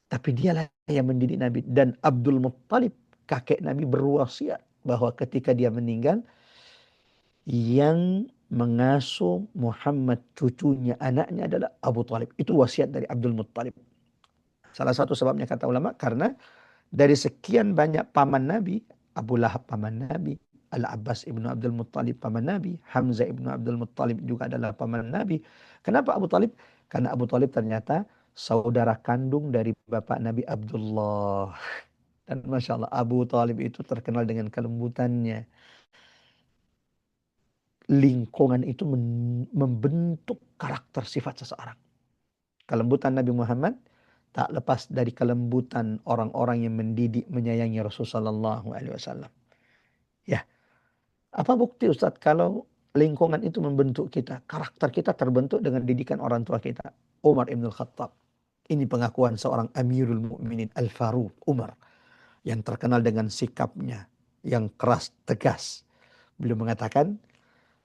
Tapi dialah yang mendidik Nabi. Dan Abdul Muttalib, kakek Nabi, berwasiat bahwa ketika dia meninggal, yang mengasuh Muhammad, cucunya, anaknya adalah Abu Talib. Itu wasiat dari Abdul Muttalib. Salah satu sebabnya kata ulama, karena dari sekian banyak paman Nabi, Abu Lahab paman Nabi, Al-Abbas ibnu Abdul Muttalib paman Nabi, Hamzah ibnu Abdul Muttalib juga adalah paman Nabi. Kenapa Abu Talib? Karena Abu Talib ternyata saudara kandung dari bapak Nabi Abdullah. Dan Masya Allah, Abu Talib itu terkenal dengan kelembutannya. Lingkungan itu membentuk karakter sifat seseorang. Kelembutan Nabi Muhammad tak lepas dari kelembutan orang-orang yang mendidik, menyayangi Rasulullah Sallallahu Alaihi Wasallam. Ya, apa bukti Ustadz kalau lingkungan itu membentuk kita? Karakter kita terbentuk dengan didikan orang tua kita. Umar ibn Khattab. Ini pengakuan seorang Amirul Mukminin Al-Faruq Umar, yang terkenal dengan sikapnya yang keras, tegas. Beliau mengatakan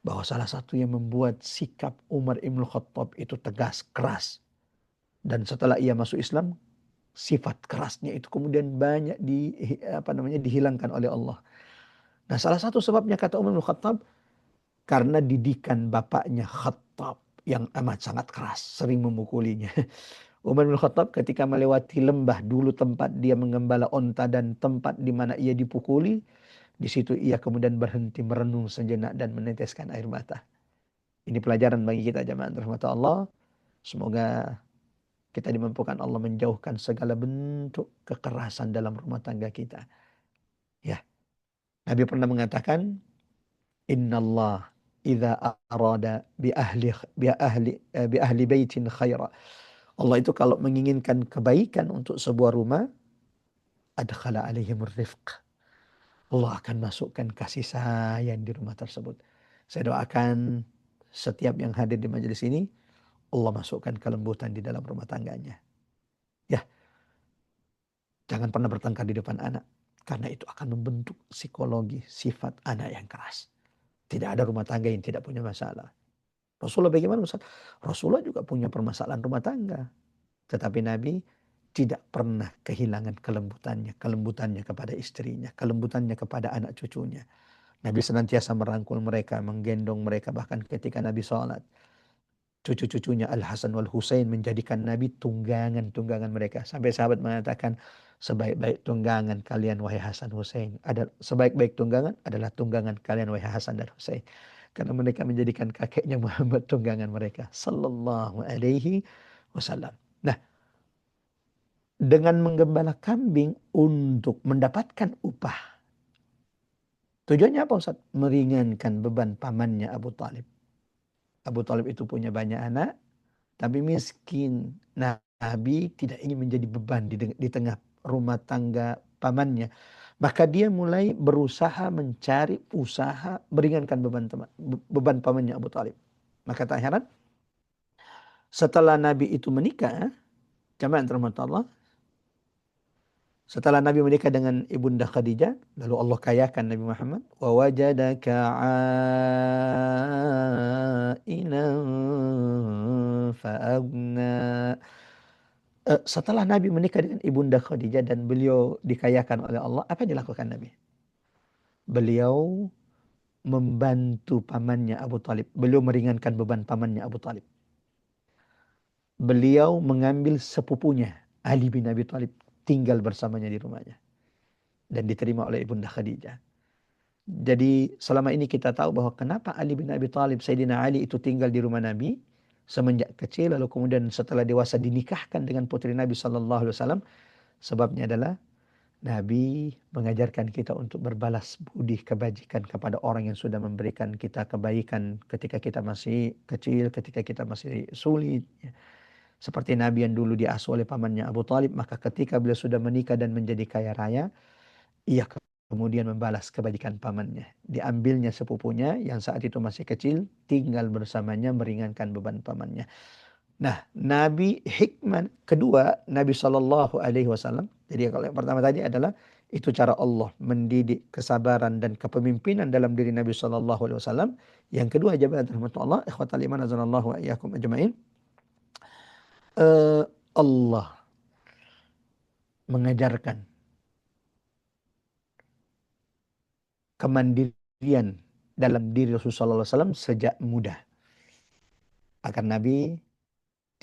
bahwa salah satu yang membuat sikap Umar ibn Khattab itu tegas, keras, dan setelah ia masuk Islam, sifat kerasnya itu kemudian banyak dihilangkan oleh Allah. Nah, salah satu sebabnya kata Umar bin Khattab, karena didikan bapaknya Khattab yang amat sangat keras, sering memukulinya. Umar bin Khattab ketika melewati lembah, dulu tempat dia mengembala onta dan tempat di mana ia dipukuli, di situ ia kemudian berhenti merenung sejenak dan meneteskan air mata. Ini pelajaran bagi kita jemaah rahmat Allah. Semoga kita dimampukan Allah menjauhkan segala bentuk kekerasan dalam rumah tangga kita. Ya, Nabi pernah mengatakan, Innallah idza arada bi ahli baitin khaira. Allah itu kalau menginginkan kebaikan untuk sebuah rumah, adkhala alaihimur rifq. Allah akan masukkan kasih sayang di rumah tersebut. Saya doakan setiap yang hadir di majelis ini, Allah masukkan kelembutan di dalam rumah tangganya. Ya, jangan pernah bertengkar di depan anak, karena itu akan membentuk psikologi sifat anak yang keras. Tidak ada rumah tangga yang tidak punya masalah. Rasulullah bagaimana Ustaz? Rasulullah juga punya permasalahan rumah tangga. Tetapi Nabi tidak pernah kehilangan kelembutannya kepada istrinya, kelembutannya kepada anak cucunya. Nabi senantiasa merangkul mereka, menggendong mereka, bahkan ketika Nabi sholat, cucu-cucunya Al-Hasan wal Husain menjadikan Nabi tunggangan mereka. Sampai sahabat mengatakan, sebaik-baik tunggangan kalian wahai Hasan Husain, sebaik-baik tunggangan adalah tunggangan kalian wahai Hasan dan Husain. Karena mereka menjadikan kakeknya Muhammad tunggangan mereka. Sallallahu alaihi wasallam. Nah, dengan menggembala kambing untuk mendapatkan upah. Tujuannya apa Ustaz? Meringankan beban pamannya Abu Talib. Abu Talib itu punya banyak anak, tapi miskin. Nabi tidak ingin menjadi beban di tengah rumah tangga pamannya. Maka dia mulai berusaha mencari usaha meringankan beban pamannya Abu Talib. Maka tak heran, setelah Nabi itu menikah, jamaah rahmatullah, Setelah Nabi menikah dengan Ibunda Khadijah, lalu Allah kayakan Nabi Muhammad. Wa wajadaka a'ilan fa'agna. Setelah Nabi menikah dengan Ibunda Khadijah dan beliau dikayakan oleh Allah, apa yang dilakukan Nabi? Beliau membantu pamannya Abu Talib. Beliau meringankan beban pamannya Abu Talib. Beliau mengambil sepupunya Ali bin Abi Thalib tinggal bersamanya di rumahnya dan diterima oleh Ibunda Khadijah. Jadi selama ini kita tahu bahwa kenapa Ali bin Abi Thalib, Sayyidina Ali itu tinggal di rumah Nabi semenjak kecil, lalu kemudian setelah dewasa dinikahkan dengan putri Nabi Sallallahu Alaihi Wasallam. Sebabnya adalah Nabi mengajarkan kita untuk berbalas budi kebajikan kepada orang yang sudah memberikan kita kebaikan ketika kita masih kecil, ketika kita masih sulit. Seperti Nabi yang dulu diasuh oleh pamannya Abu Talib, maka ketika beliau sudah menikah dan menjadi kaya raya, ia kemudian membalas kebajikan pamannya. Diambilnya sepupunya yang saat itu masih kecil, tinggal bersamanya meringankan beban pamannya. Nah, Nabi hikmah kedua Nabi Shallallahu Alaihi Wasallam. Jadi kalau yang pertama tadi adalah itu cara Allah mendidik kesabaran dan kepemimpinan dalam diri Nabi Shallallahu Alaihi Wasallam. Yang kedua jabatan rahmatullah, ikhwatal iman azanallahu wa iyyakum ajma'in. Allah mengajarkan kemandirian dalam diri Rasulullah SAW sejak muda. Agar Nabi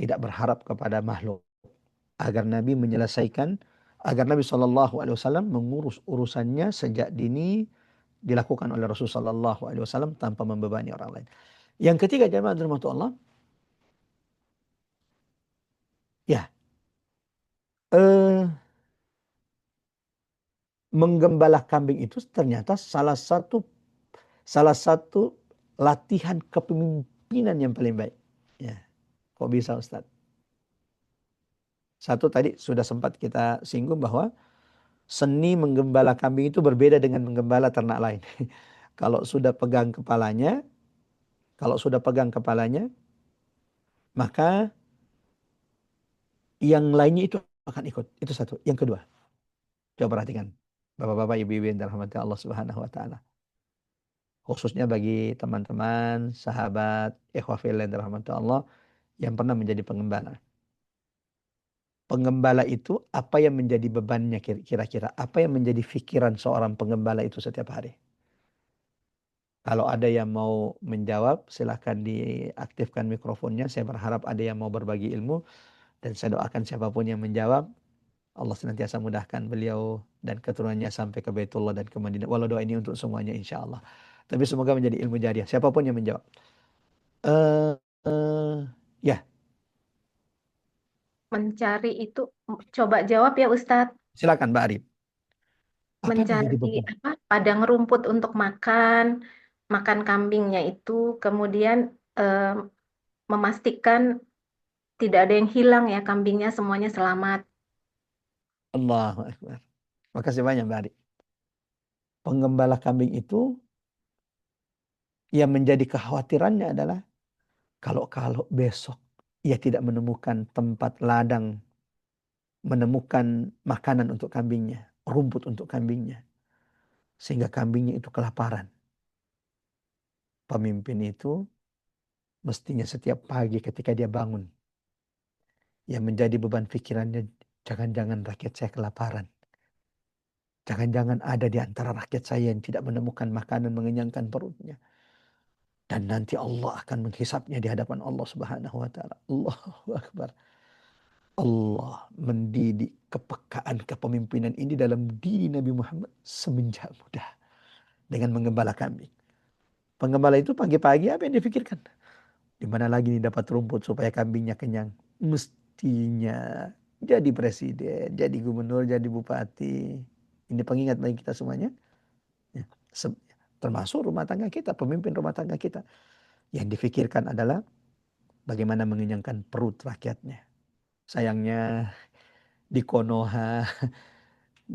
tidak berharap kepada makhluk. Agar Nabi menyelesaikan, agar Nabi SAW mengurus urusannya sejak dini dilakukan oleh Rasulullah SAW tanpa membebani orang lain. Yang ketiga jemaah dirahmati Allah, ya, menggembala kambing itu ternyata salah satu latihan kepemimpinan yang paling baik. Ya, kok bisa Ustaz? Satu tadi sudah sempat kita singgung bahwa seni menggembala kambing itu berbeda dengan menggembala ternak lain. Kalau sudah pegang kepalanya, kalau sudah pegang kepalanya, maka yang lainnya itu akan ikut. Itu satu. Yang kedua, coba perhatikan. Bapak-bapak, ibu-ibu yang dirahmati Allah Subhanahu wa taala. Khususnya bagi teman-teman, sahabat, ikhwah fillah yang dirahmati Allah yang pernah menjadi pengembala. Pengembala itu apa yang menjadi bebannya kira-kira? Apa yang menjadi pikiran seorang pengembala itu setiap hari? Kalau ada yang mau menjawab, silahkan diaktifkan mikrofonnya. Saya berharap ada yang mau berbagi ilmu. Dan saya doakan siapapun yang menjawab, Allah senantiasa mudahkan beliau dan keturunannya sampai ke Baitullah dan ke Madinah. Walau doa ini untuk semuanya insya Allah. Tapi semoga menjadi ilmu jariah. Siapapun yang menjawab. Eh, ya, Mencari itu, coba jawab ya Ustadz. silakan Mbak Arif. Apa yang menjadi Mencari beban? apa? Padang rumput untuk makan, makan kambingnya itu, kemudian eh, memastikan tidak ada yang hilang ya kambingnya semuanya selamat. Allahu Akbar. Makasih banyak Mbak Arif. Penggembala kambing itu yang menjadi kekhawatirannya adalah kalau besok ia tidak menemukan tempat ladang, menemukan makanan untuk kambingnya, rumput untuk kambingnya, sehingga kambingnya itu kelaparan. Pemimpin itu mestinya setiap pagi ketika dia bangun, yang menjadi beban pikirannya, jangan-jangan rakyat saya kelaparan. Jangan-jangan ada di antara rakyat saya yang tidak menemukan makanan mengenyangkan perutnya. Dan nanti Allah akan menghisapnya di hadapan Allah Subhanahu wa taala. Allahu Akbar. Allah mendidik kepekaan kepemimpinan ini dalam diri Nabi Muhammad semenjak muda dengan menggembala kambing. Penggembala itu pagi-pagi apa yang dipikirkan? Di mana lagi nih dapat rumput supaya kambingnya kenyang? Mestinya jadi presiden, jadi gubernur, jadi bupati. Ini pengingat bagi kita semuanya. Ya, termasuk rumah tangga kita, pemimpin rumah tangga kita. Yang difikirkan adalah bagaimana mengenyangkan perut rakyatnya. Sayangnya di Konoha,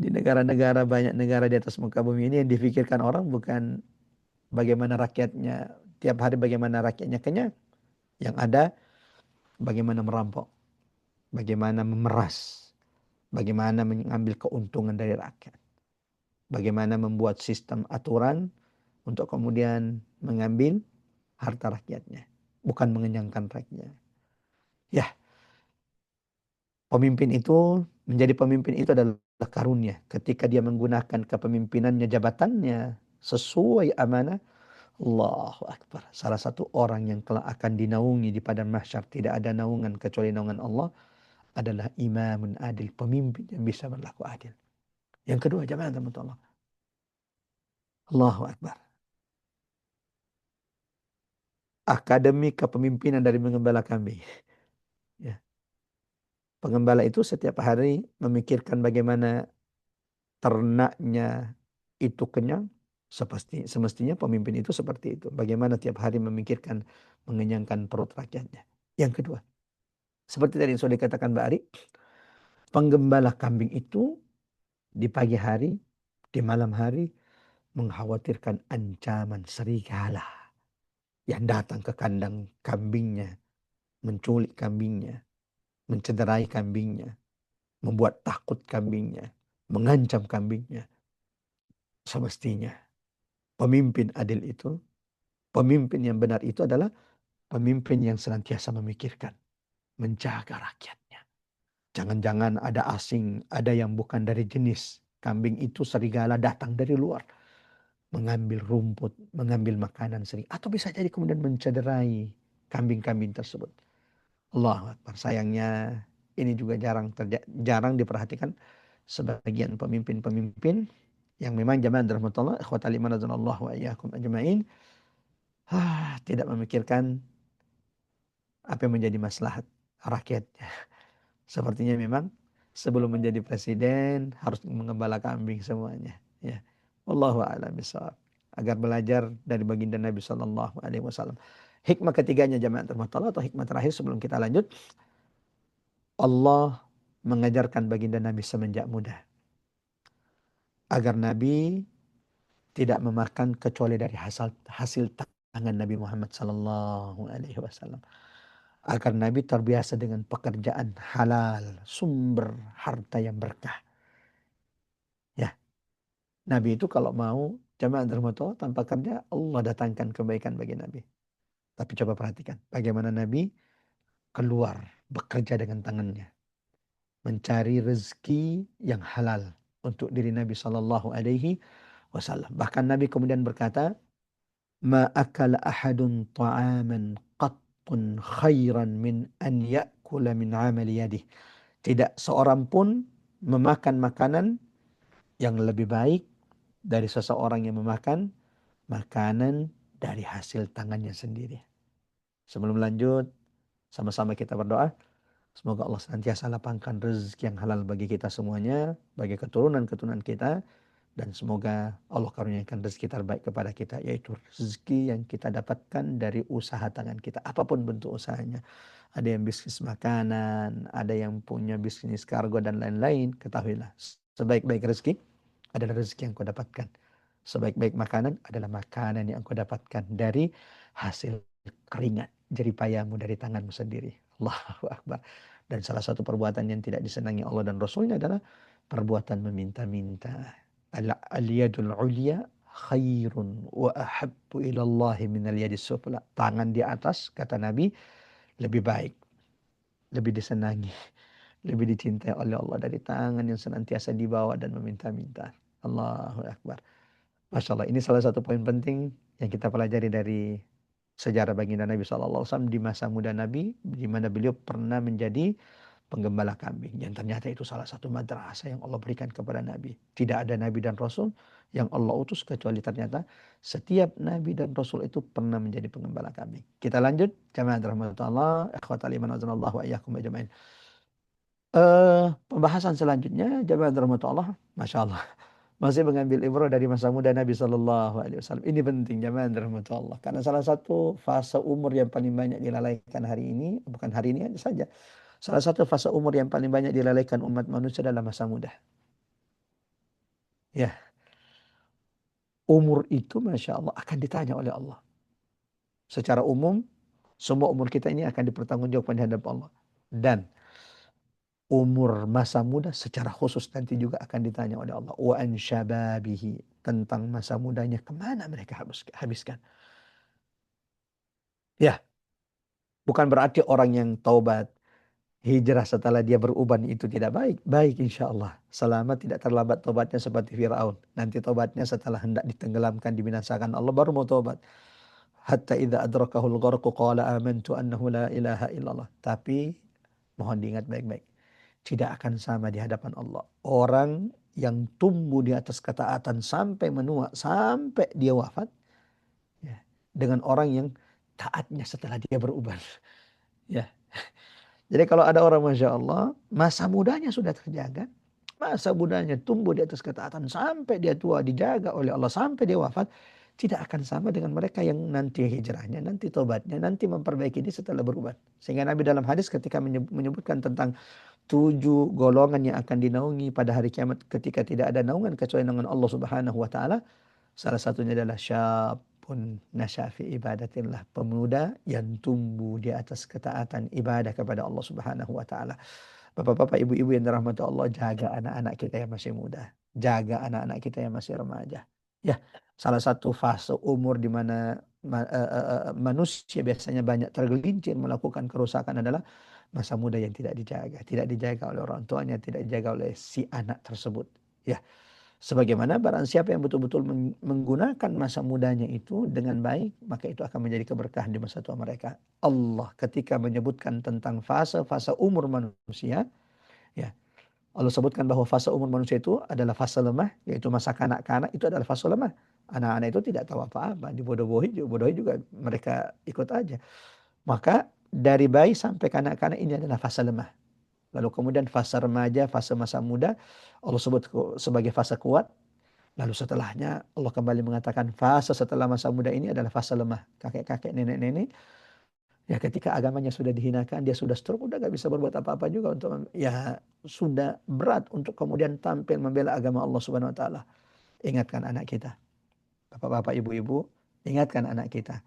di negara-negara, banyak negara di atas muka bumi ini yang difikirkan orang bukan bagaimana rakyatnya, tiap hari bagaimana rakyatnya kenyang. Yang ada bagaimana merampok, bagaimana memeras, bagaimana mengambil keuntungan dari rakyat, bagaimana membuat sistem aturan untuk kemudian mengambil harta rakyatnya, bukan mengenyangkan rakyatnya. Ya, pemimpin itu, menjadi pemimpin itu adalah karunia. Ketika dia menggunakan kepemimpinannya, jabatannya sesuai amanah, Allahu Akbar. Salah satu orang yang kelak akan dinaungi di padang mahsyar, tidak ada naungan kecuali naungan Allah, adalah imamun adil, pemimpin yang bisa berlaku adil. Yang kedua, jamaah teman-teman, Allahu Akbar. Akademi kepemimpinan dari mengembala kambing. Ya. Pengembala itu setiap hari memikirkan bagaimana ternaknya itu kenyang. Semestinya pemimpin itu seperti itu. Bagaimana tiap hari memikirkan mengenyangkan perut rakyatnya. Yang kedua, seperti tadi yang sudah dikatakan Mbak Ari, penggembala kambing itu di pagi hari, di malam hari, mengkhawatirkan ancaman serigala yang datang ke kandang kambingnya, menculik kambingnya, mencederai kambingnya, membuat takut kambingnya, mengancam kambingnya. Semestinya pemimpin adil itu, pemimpin yang benar itu adalah pemimpin yang senantiasa memikirkan, menjaga rakyatnya. Jangan-jangan ada asing, ada yang bukan dari jenis kambing itu, serigala datang dari luar, mengambil rumput, mengambil makanan sering, atau bisa jadi kemudian mencederai kambing-kambing tersebut. Allahu Akbar. Sayangnya ini juga jarang diperhatikan sebagian pemimpin-pemimpin yang memang jamaah rahmatullah ikhwatal iman wa iyyakum ajmain, tidak memikirkan apa yang menjadi maslahat rakyatnya. Sepertinya memang sebelum menjadi presiden harus mengembala kambing semuanya. Ya, wallahu a'lam bishawab. Agar belajar dari baginda Nabi Sallallahu Alaihi Wasallam. Hikmah ketiganya jamaah rahmatullah, atau hikmah terakhir sebelum kita lanjut, Allah mengajarkan baginda Nabi semenjak muda agar Nabi tidak memakan kecuali dari hasil tangan Nabi Muhammad Sallallahu Alaihi Wasallam. Agar Nabi terbiasa dengan pekerjaan halal, sumber harta yang berkah. Ya, Nabi itu kalau mau jamaah rahmatullah tanpa kerja, Allah datangkan kebaikan bagi Nabi. Tapi coba perhatikan bagaimana Nabi keluar bekerja dengan tangannya, mencari rezeki yang halal untuk diri Nabi Sallallahu Alaihi Wasallam. Bahkan Nabi kemudian berkata, "Ma akala ahadun ta'aman qattun khairan min an ya'kula min amali yadih." Tidak seorang pun memakan makanan yang lebih baik dari seseorang yang memakan makanan dari hasil tangannya sendiri. Sebelum lanjut, sama-sama kita berdoa. Semoga Allah senantiasa lapangkan rezeki yang halal bagi kita semuanya, bagi keturunan-keturunan kita. Dan semoga Allah karuniakan rezeki terbaik kepada kita, yaitu rezeki yang kita dapatkan dari usaha tangan kita. Apapun bentuk usahanya. Ada yang bisnis makanan, ada yang punya bisnis kargo dan lain-lain. Ketahuilah, sebaik-baik rezeki adalah rezeki yang kau dapatkan. Sebaik-baik makanan adalah makanan yang kau dapatkan dari hasil keringat jeripayamu dari tanganmu sendiri. Allahu Akbar. Dan salah satu perbuatan yang tidak disenangi Allah dan Rasulnya adalah perbuatan meminta-minta. Al-yadul ulya khairun wa ahabbu ilallahi minal yadis sufla. Tangan di atas, kata Nabi, lebih baik, lebih disenangi, lebih dicintai oleh Allah dari tangan yang senantiasa dibawa dan meminta-minta. Allahu Akbar. Masya Allah, ini salah satu poin penting yang kita pelajari dari sejarah baginda Nabi SAW di masa muda Nabi, di mana beliau pernah menjadi penggembala kambing. Yang ternyata itu salah satu madrasah yang Allah berikan kepada Nabi. Tidak ada Nabi dan Rasul yang Allah utus kecuali ternyata setiap Nabi dan Rasul itu pernah menjadi penggembala kambing. Kita lanjut, jamaah rahmatullah, ikhwatal iman wa iyyakum ajmain. Pembahasan selanjutnya, jamaah rahmatullah, Masya Allah, masih mengambil ibrah dari masa muda Nabi Sallallahu Alaihi Wasallam. Ini penting jamaah rahmatullah, karena salah satu fase umur yang paling banyak dilalaikan hari ini, bukan hari ini saja, salah satu fase umur yang paling banyak dilalaikan umat manusia adalah masa muda. Ya, umur itu Masya Allah akan ditanya oleh Allah. Secara umum, semua umur kita ini akan dipertanggungjawabkan di hadapan Allah. Dan umur masa muda secara khusus nanti juga akan ditanya oleh Allah. Wa an syababihi, tentang masa mudanya kemana mereka habiskan. Ya, bukan berarti orang yang taubat, hijrah setelah dia beruban itu tidak baik. Baik insya Allah. Selama tidak terlambat taubatnya seperti Fir'aun. Nanti taubatnya setelah hendak ditenggelamkan, dibinasakan Allah baru mau taubat. Hatta idza adrakahul gharqu qala amantu annahu la ilaha illallah. Tapi mohon diingat baik-baik. Tidak akan sama di hadapan Allah orang yang tumbuh di atas ketaatan sampai menua, sampai dia wafat, ya, dengan orang yang taatnya setelah dia berubah. Ya. Jadi kalau ada orang Masya Allah, masa mudanya sudah terjaga, masa mudanya tumbuh di atas ketaatan sampai dia tua, dijaga oleh Allah sampai dia wafat, tidak akan sama dengan mereka yang nanti hijrahnya, nanti tobatnya, nanti memperbaiki ini setelah berubah. Sehingga Nabi dalam hadis ketika menyebutkan tentang 7 golongan yang akan dinaungi pada hari kiamat ketika tidak ada naungan kecuali naungan Allah Subhanahu wa taala. Salah satunya adalah syabun nasya fi ibadatillah, pemuda yang tumbuh di atas ketaatan ibadah kepada Allah Subhanahu wa taala. Bapak-bapak, ibu-ibu yang dirahmati Allah, jaga anak-anak kita yang masih muda. Jaga anak-anak kita yang masih remaja. Ya, salah satu fase umur di mana manusia biasanya banyak tergelincir melakukan kerusakan adalah masa muda yang tidak dijaga. Tidak dijaga oleh orang tuanya, tidak dijaga oleh si anak tersebut. Ya, sebagaimana barang siapa yang betul-betul menggunakan masa mudanya itu dengan baik, maka itu akan menjadi keberkahan di masa tua mereka. Allah ketika menyebutkan tentang fase-fase umur manusia, ya, Allah sebutkan bahwa fase umur manusia itu adalah fase lemah, yaitu masa kanak-kanak itu adalah fase lemah. Anak-anak itu tidak tahu apa-apa, dibodohi juga mereka ikut aja. Maka dari bayi sampai kanak-kanak ini adalah fase lemah. Lalu kemudian fase remaja, fase masa muda, Allah sebut sebagai fase kuat. Lalu setelahnya Allah kembali mengatakan fase setelah masa muda ini adalah fase lemah. Kakek-kakek, nenek-nenek, ya ketika agamanya sudah dihinakan, dia sudah stroke, udah gak bisa berbuat apa-apa juga untuk, ya sudah berat untuk kemudian tampil membela agama Allah Subhanahu Wa Taala. Ingatkan anak kita, bapak-bapak, ibu-ibu, ingatkan anak kita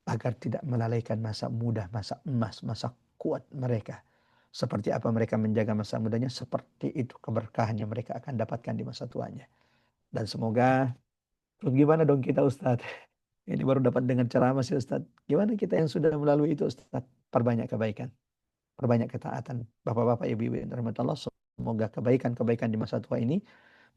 agar tidak melalaikan masa muda, masa emas, masa kuat mereka. Seperti apa mereka menjaga masa mudanya, seperti itu keberkahan yang mereka akan dapatkan di masa tuanya. Dan semoga, terus gimana dong kita Ustadz? Ini baru dapat dengar ceramah sih Ustadz. Gimana kita yang sudah melalui itu Ustadz? Perbanyak kebaikan, perbanyak ketaatan. Bapak-bapak, ibu-ibu yang dirahmati Allah, semoga kebaikan-kebaikan di masa tua ini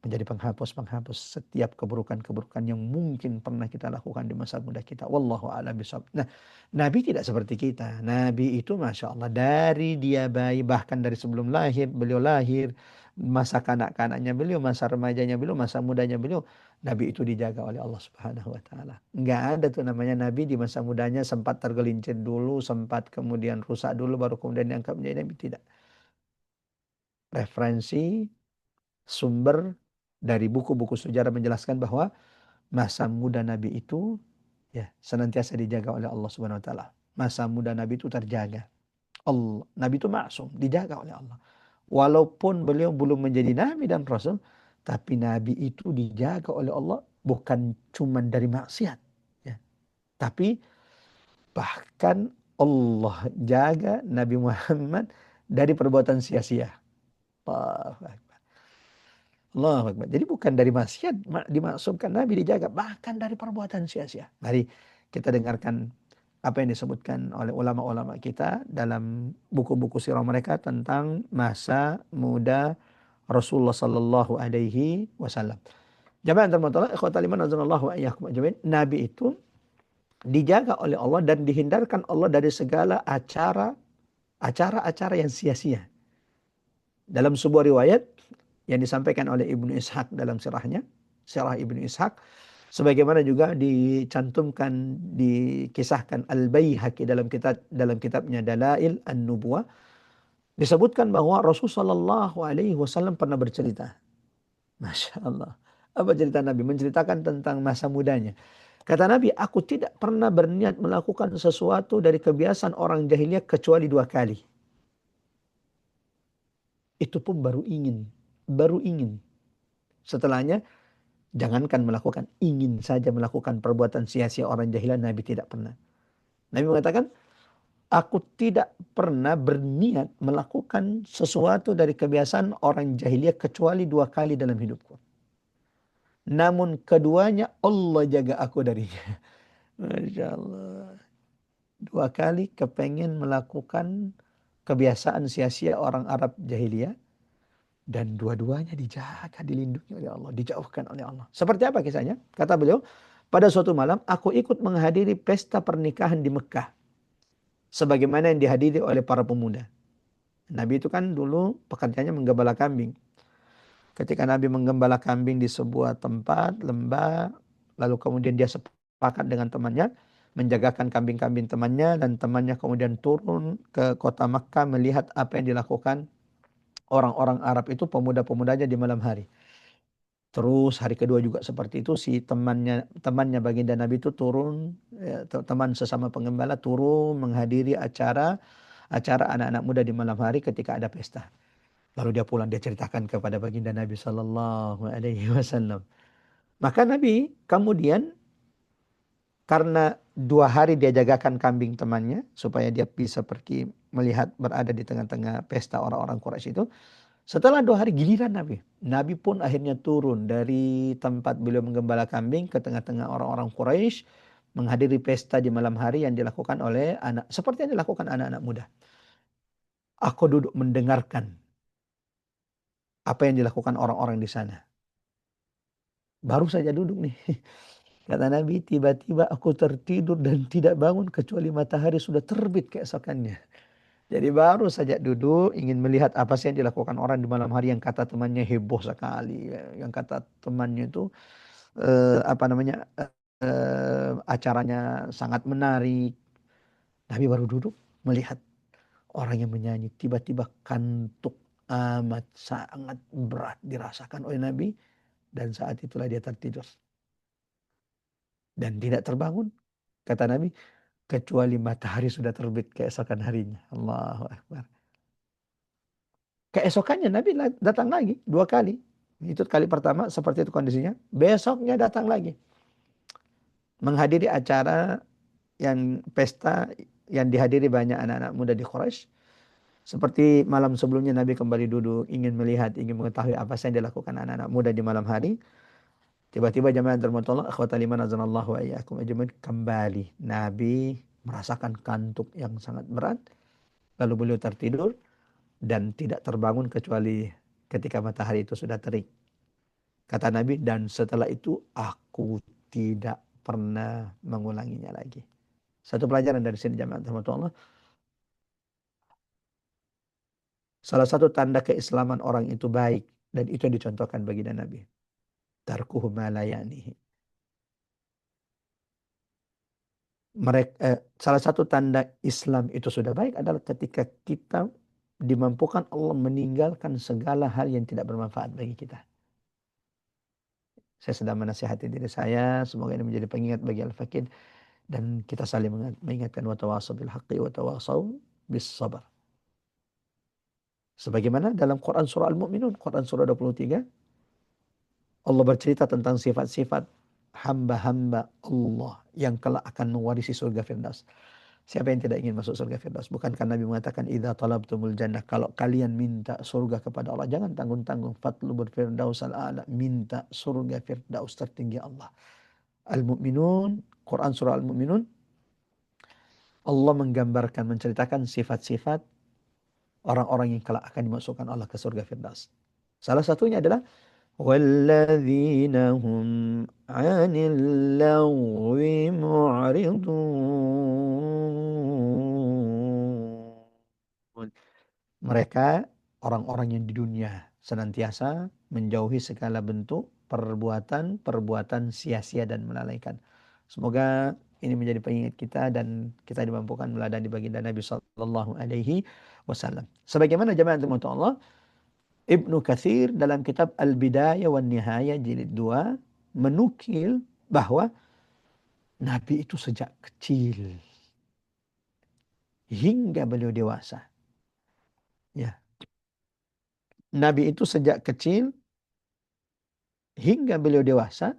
menjadi penghapus-penghapus setiap keburukan-keburukan yang mungkin pernah kita lakukan di masa muda kita. Wallahu a'lam bishawab. Nah, Nabi tidak seperti kita. Nabi itu Masya Allah, dari dia bayi, bahkan dari sebelum lahir, beliau lahir, masa kanak-kanaknya beliau, masa remajanya beliau, masa mudanya beliau, Nabi itu dijaga oleh Allah Subhanahu wa taala. Enggak ada tuh namanya Nabi di masa mudanya sempat tergelincir dulu, sempat kemudian rusak dulu, baru kemudian diangkat menjadi Nabi. Tidak. Referensi sumber dari buku-buku sejarah menjelaskan bahwa masa muda Nabi itu, ya, senantiasa dijaga oleh Allah Subhanahu wa taala. Masa muda Nabi itu terjaga. Allah, Nabi itu maksum, dijaga oleh Allah. Walaupun beliau belum menjadi nabi dan rasul, tapi Nabi itu dijaga oleh Allah bukan cuma dari maksiat, ya. Tapi bahkan Allah jaga Nabi Muhammad dari perbuatan sia-sia. Allahu Akbar. Allahu Akbar. Jadi bukan dari maksiat dimaksudkan Nabi dijaga, bahkan dari perbuatan sia-sia. Mari kita dengarkan apa yang disebutkan oleh ulama-ulama kita dalam buku-buku sirah mereka tentang masa muda Rasulullah sallallahu alaihi wasallam. Jamaah terhormat, ikhwatal iman azanallahu wa iyyakum ajmain. Nabi itu dijaga oleh Allah dan dihindarkan Allah dari segala acara-acara yang sia-sia. Dalam sebuah riwayat yang disampaikan oleh Ibnu Ishaq dalam sirahnya, sirah Ibnu Ishaq, sebagaimana juga dicantumkan, dikisahkan Al-Baihaqi dalam kitabnya Dalail An-Nubuwah, disebutkan bahwa Rasulullah sallallahu alaihi wasallam pernah bercerita. Masya Allah. Apa cerita Nabi? Menceritakan tentang masa mudanya. Kata Nabi, aku tidak pernah berniat melakukan sesuatu dari kebiasaan orang jahiliyah kecuali 2 kali. Itu pun baru ingin. Baru ingin. Setelahnya, jangankan melakukan, ingin saja melakukan perbuatan sia-sia orang jahiliyah, Nabi tidak pernah. Nabi mengatakan, Aku tidak pernah berniat melakukan sesuatu dari kebiasaan orang jahiliyah kecuali 2 kali dalam hidupku. Namun keduanya Allah jaga aku darinya. Masya Allah. 2 kali kepengen melakukan kebiasaan sia-sia orang Arab jahiliyah. Dan dua-duanya dijaga, dilindungi oleh Allah, dijauhkan oleh Allah. Seperti apa kisahnya? Kata beliau, pada suatu malam aku ikut menghadiri pesta pernikahan di Mekah. Sebagaimana yang dihadiri oleh para pemuda. Nabi itu kan dulu pekerjaannya menggembala kambing. Ketika Nabi menggembala kambing di sebuah tempat, lembah, lalu kemudian dia sepakat dengan temannya, menjagakan kambing-kambing temannya, dan temannya kemudian turun ke kota Makkah melihat apa yang dilakukan orang-orang Arab itu, pemuda-pemudanya di malam hari. Terus hari kedua juga seperti itu, si temannya baginda Nabi itu turun, ya, teman sesama penggembala turun menghadiri acara anak-anak muda di malam hari ketika ada pesta. Lalu dia pulang, dia ceritakan kepada baginda Nabi Sallallahu Alaihi Wasallam. Maka Nabi kemudian, karena 2 hari dia jagakan kambing temannya supaya dia bisa pergi melihat berada di tengah-tengah pesta orang-orang Quraisy itu. Setelah 2 hari giliran Nabi. Nabi pun akhirnya turun dari tempat beliau menggembala kambing ke tengah-tengah orang-orang Quraisy menghadiri pesta di malam hari yang dilakukan oleh anak, seperti yang dilakukan anak-anak muda. Aku duduk mendengarkan apa yang dilakukan orang-orang di sana. Baru saja duduk nih. Kata Nabi, tiba-tiba aku tertidur dan tidak bangun kecuali matahari sudah terbit keesokannya. Jadi baru saja duduk ingin melihat apa sih yang dilakukan orang di malam hari, yang kata temannya heboh sekali. Yang kata temannya itu apa namanya, acaranya sangat menarik. Nabi baru duduk melihat orang yang menyanyi. Tiba-tiba kantuk amat sangat berat dirasakan oleh Nabi. Dan saat itulah dia tertidur. Dan tidak terbangun. Kata Nabi, kecuali matahari sudah terbit keesokan harinya. Allahu Akbar. Keesokannya Nabi datang lagi 2 kali. Itu kali pertama seperti itu kondisinya. Besoknya datang lagi. Menghadiri acara yang pesta yang dihadiri banyak anak-anak muda di Quraisy. Seperti malam sebelumnya Nabi kembali duduk ingin melihat, ingin mengetahui apa yang dilakukan anak-anak muda di malam hari. Tiba-tiba jamaah dirahmatullah akhwata liman azanallahu wa iyyakum ajmain, kembali Nabi merasakan kantuk yang sangat berat. Lalu beliau tertidur dan tidak terbangun kecuali ketika matahari itu sudah terik. Kata Nabi, dan setelah itu aku tidak pernah mengulanginya lagi. Satu pelajaran dari sini jamaah rahmatullah. Salah satu tanda keislaman orang itu baik, dan itu yang dicontohkan baginda Nabi. Tarkuhu ma la ya'nihi. Salah satu tanda Islam itu sudah baik adalah ketika kita dimampukan Allah meninggalkan segala hal yang tidak bermanfaat bagi kita. Saya sedang menasihati diri saya, semoga ini menjadi pengingat bagi Al-Fakid, dan kita saling mengingatkan wa tawassaw bil haqqi wa tawassaw bis sabr. Sebagaimana dalam Quran surah Al-Mu'minun, Quran surah 23, Allah bercerita tentang sifat-sifat hamba-hamba Allah yang kelak akan mewarisi surga Firdaus. Siapa yang tidak ingin masuk surga Firdaus? Bukankah Nabi mengatakan, idza talabtumul jannah, kalau kalian minta surga kepada Allah, jangan tanggung-tanggung, fatlubul firdaus al-a'la, minta surga Firdaus tertinggi Allah. Al-Mu'minun, Quran surah Al-Mu'minun, Allah menggambarkan, menceritakan sifat-sifat orang-orang yang kelak akan dimasukkan Allah ke surga Firdaus. Salah satunya adalah وَالَّذِينَ هُمْ عَنِ اللَّغْوِ مُعْرِضُونَ. Mereka orang-orang yang di dunia senantiasa menjauhi segala bentuk perbuatan sia-sia dan melalaikan. Semoga ini menjadi pengingat kita dan kita dimampukan meladani baginda Nabi sallallahu alaihi wasallam. Sebagaimana jemaah rahmatullah Allah, Ibnu Katsir dalam kitab Al-Bidayah wan Nihayah jilid 2 menukil bahwa Nabi itu sejak kecil hingga beliau dewasa. Ya, Nabi itu sejak kecil hingga beliau dewasa,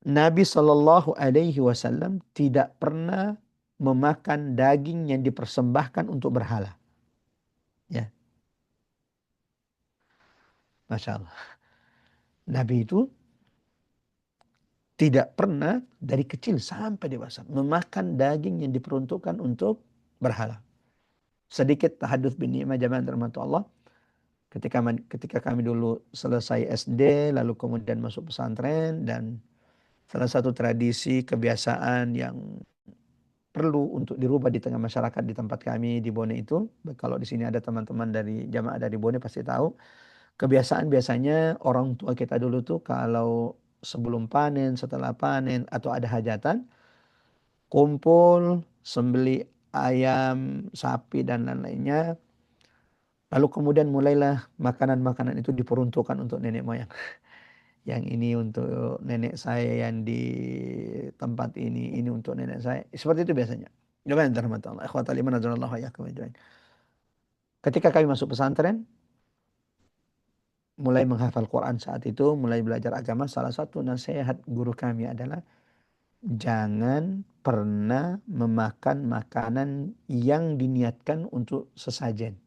Nabi Shallallahu Alaihi Wasallam tidak pernah memakan daging yang dipersembahkan untuk berhala. Ya, Masya Allah. Nabi itu tidak pernah dari kecil sampai dewasa memakan daging yang diperuntukkan untuk berhala. Sedikit tahadduts bin ni'mah jamaah rahmatullah Allah. Ketika kami dulu selesai SD, lalu kemudian masuk pesantren, dan salah satu tradisi kebiasaan yang perlu untuk dirubah di tengah masyarakat di tempat kami di Bone itu, kalau di sini ada teman-teman dari jamaah dari Bone pasti tahu, kebiasaan biasanya orang tua kita dulu tuh kalau sebelum panen, setelah panen, atau ada hajatan, kumpul, sembeli ayam, sapi, dan lain-lainnya. Lalu kemudian mulailah makanan-makanan itu diperuntukkan untuk nenek moyang. Yang ini untuk nenek saya yang di tempat ini untuk nenek saya. Seperti itu biasanya. Gimana rahmatullah. Ikhwatal iman azanallahu iyyakum ajmain. Ketika kami masuk pesantren, mulai menghafal Quran saat itu, mulai belajar agama, salah satu nasihat guru kami adalah jangan pernah memakan makanan yang diniatkan untuk sesajen.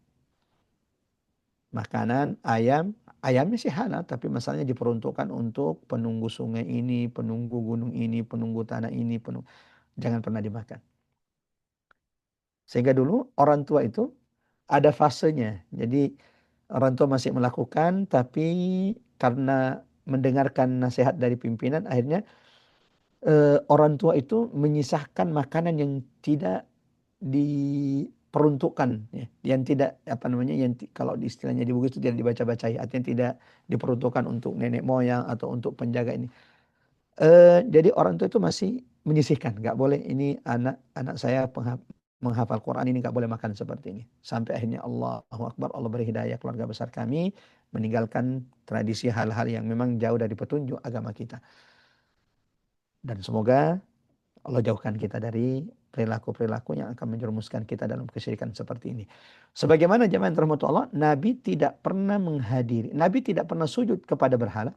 Makanan ayam, ayamnya sih halal, tapi masalahnya diperuntukkan untuk penunggu sungai ini, penunggu gunung ini, penunggu tanah ini, jangan pernah dimakan. Sehingga dulu orang tua itu ada fasenya. Jadi orang tua masih melakukan, tapi karena mendengarkan nasihat dari pimpinan, akhirnya orang tua itu menyisahkan makanan yang tidak diperuntukkan, ya, yang tidak apa namanya, yang kalau di istilahnya di buku itu tidak dibaca-bacai, artinya tidak diperuntukkan untuk nenek moyang atau untuk penjaga ini. Jadi orang tua itu masih menyisihkan, nggak boleh ini anak saya menghafal Quran ini nggak boleh makan seperti ini. Sampai akhirnya Allahu Akbar, Allah beri hidayah keluarga besar kami meninggalkan tradisi hal-hal yang memang jauh dari petunjuk agama kita. Dan semoga Allah jauhkan kita dari perilaku-perilaku yang akan menjerumuskan kita dalam kesyirikan seperti ini. Sebagaimana jemaah yang dirahmati Allah, Nabi tidak pernah menghadiri, Nabi tidak pernah sujud kepada berhala.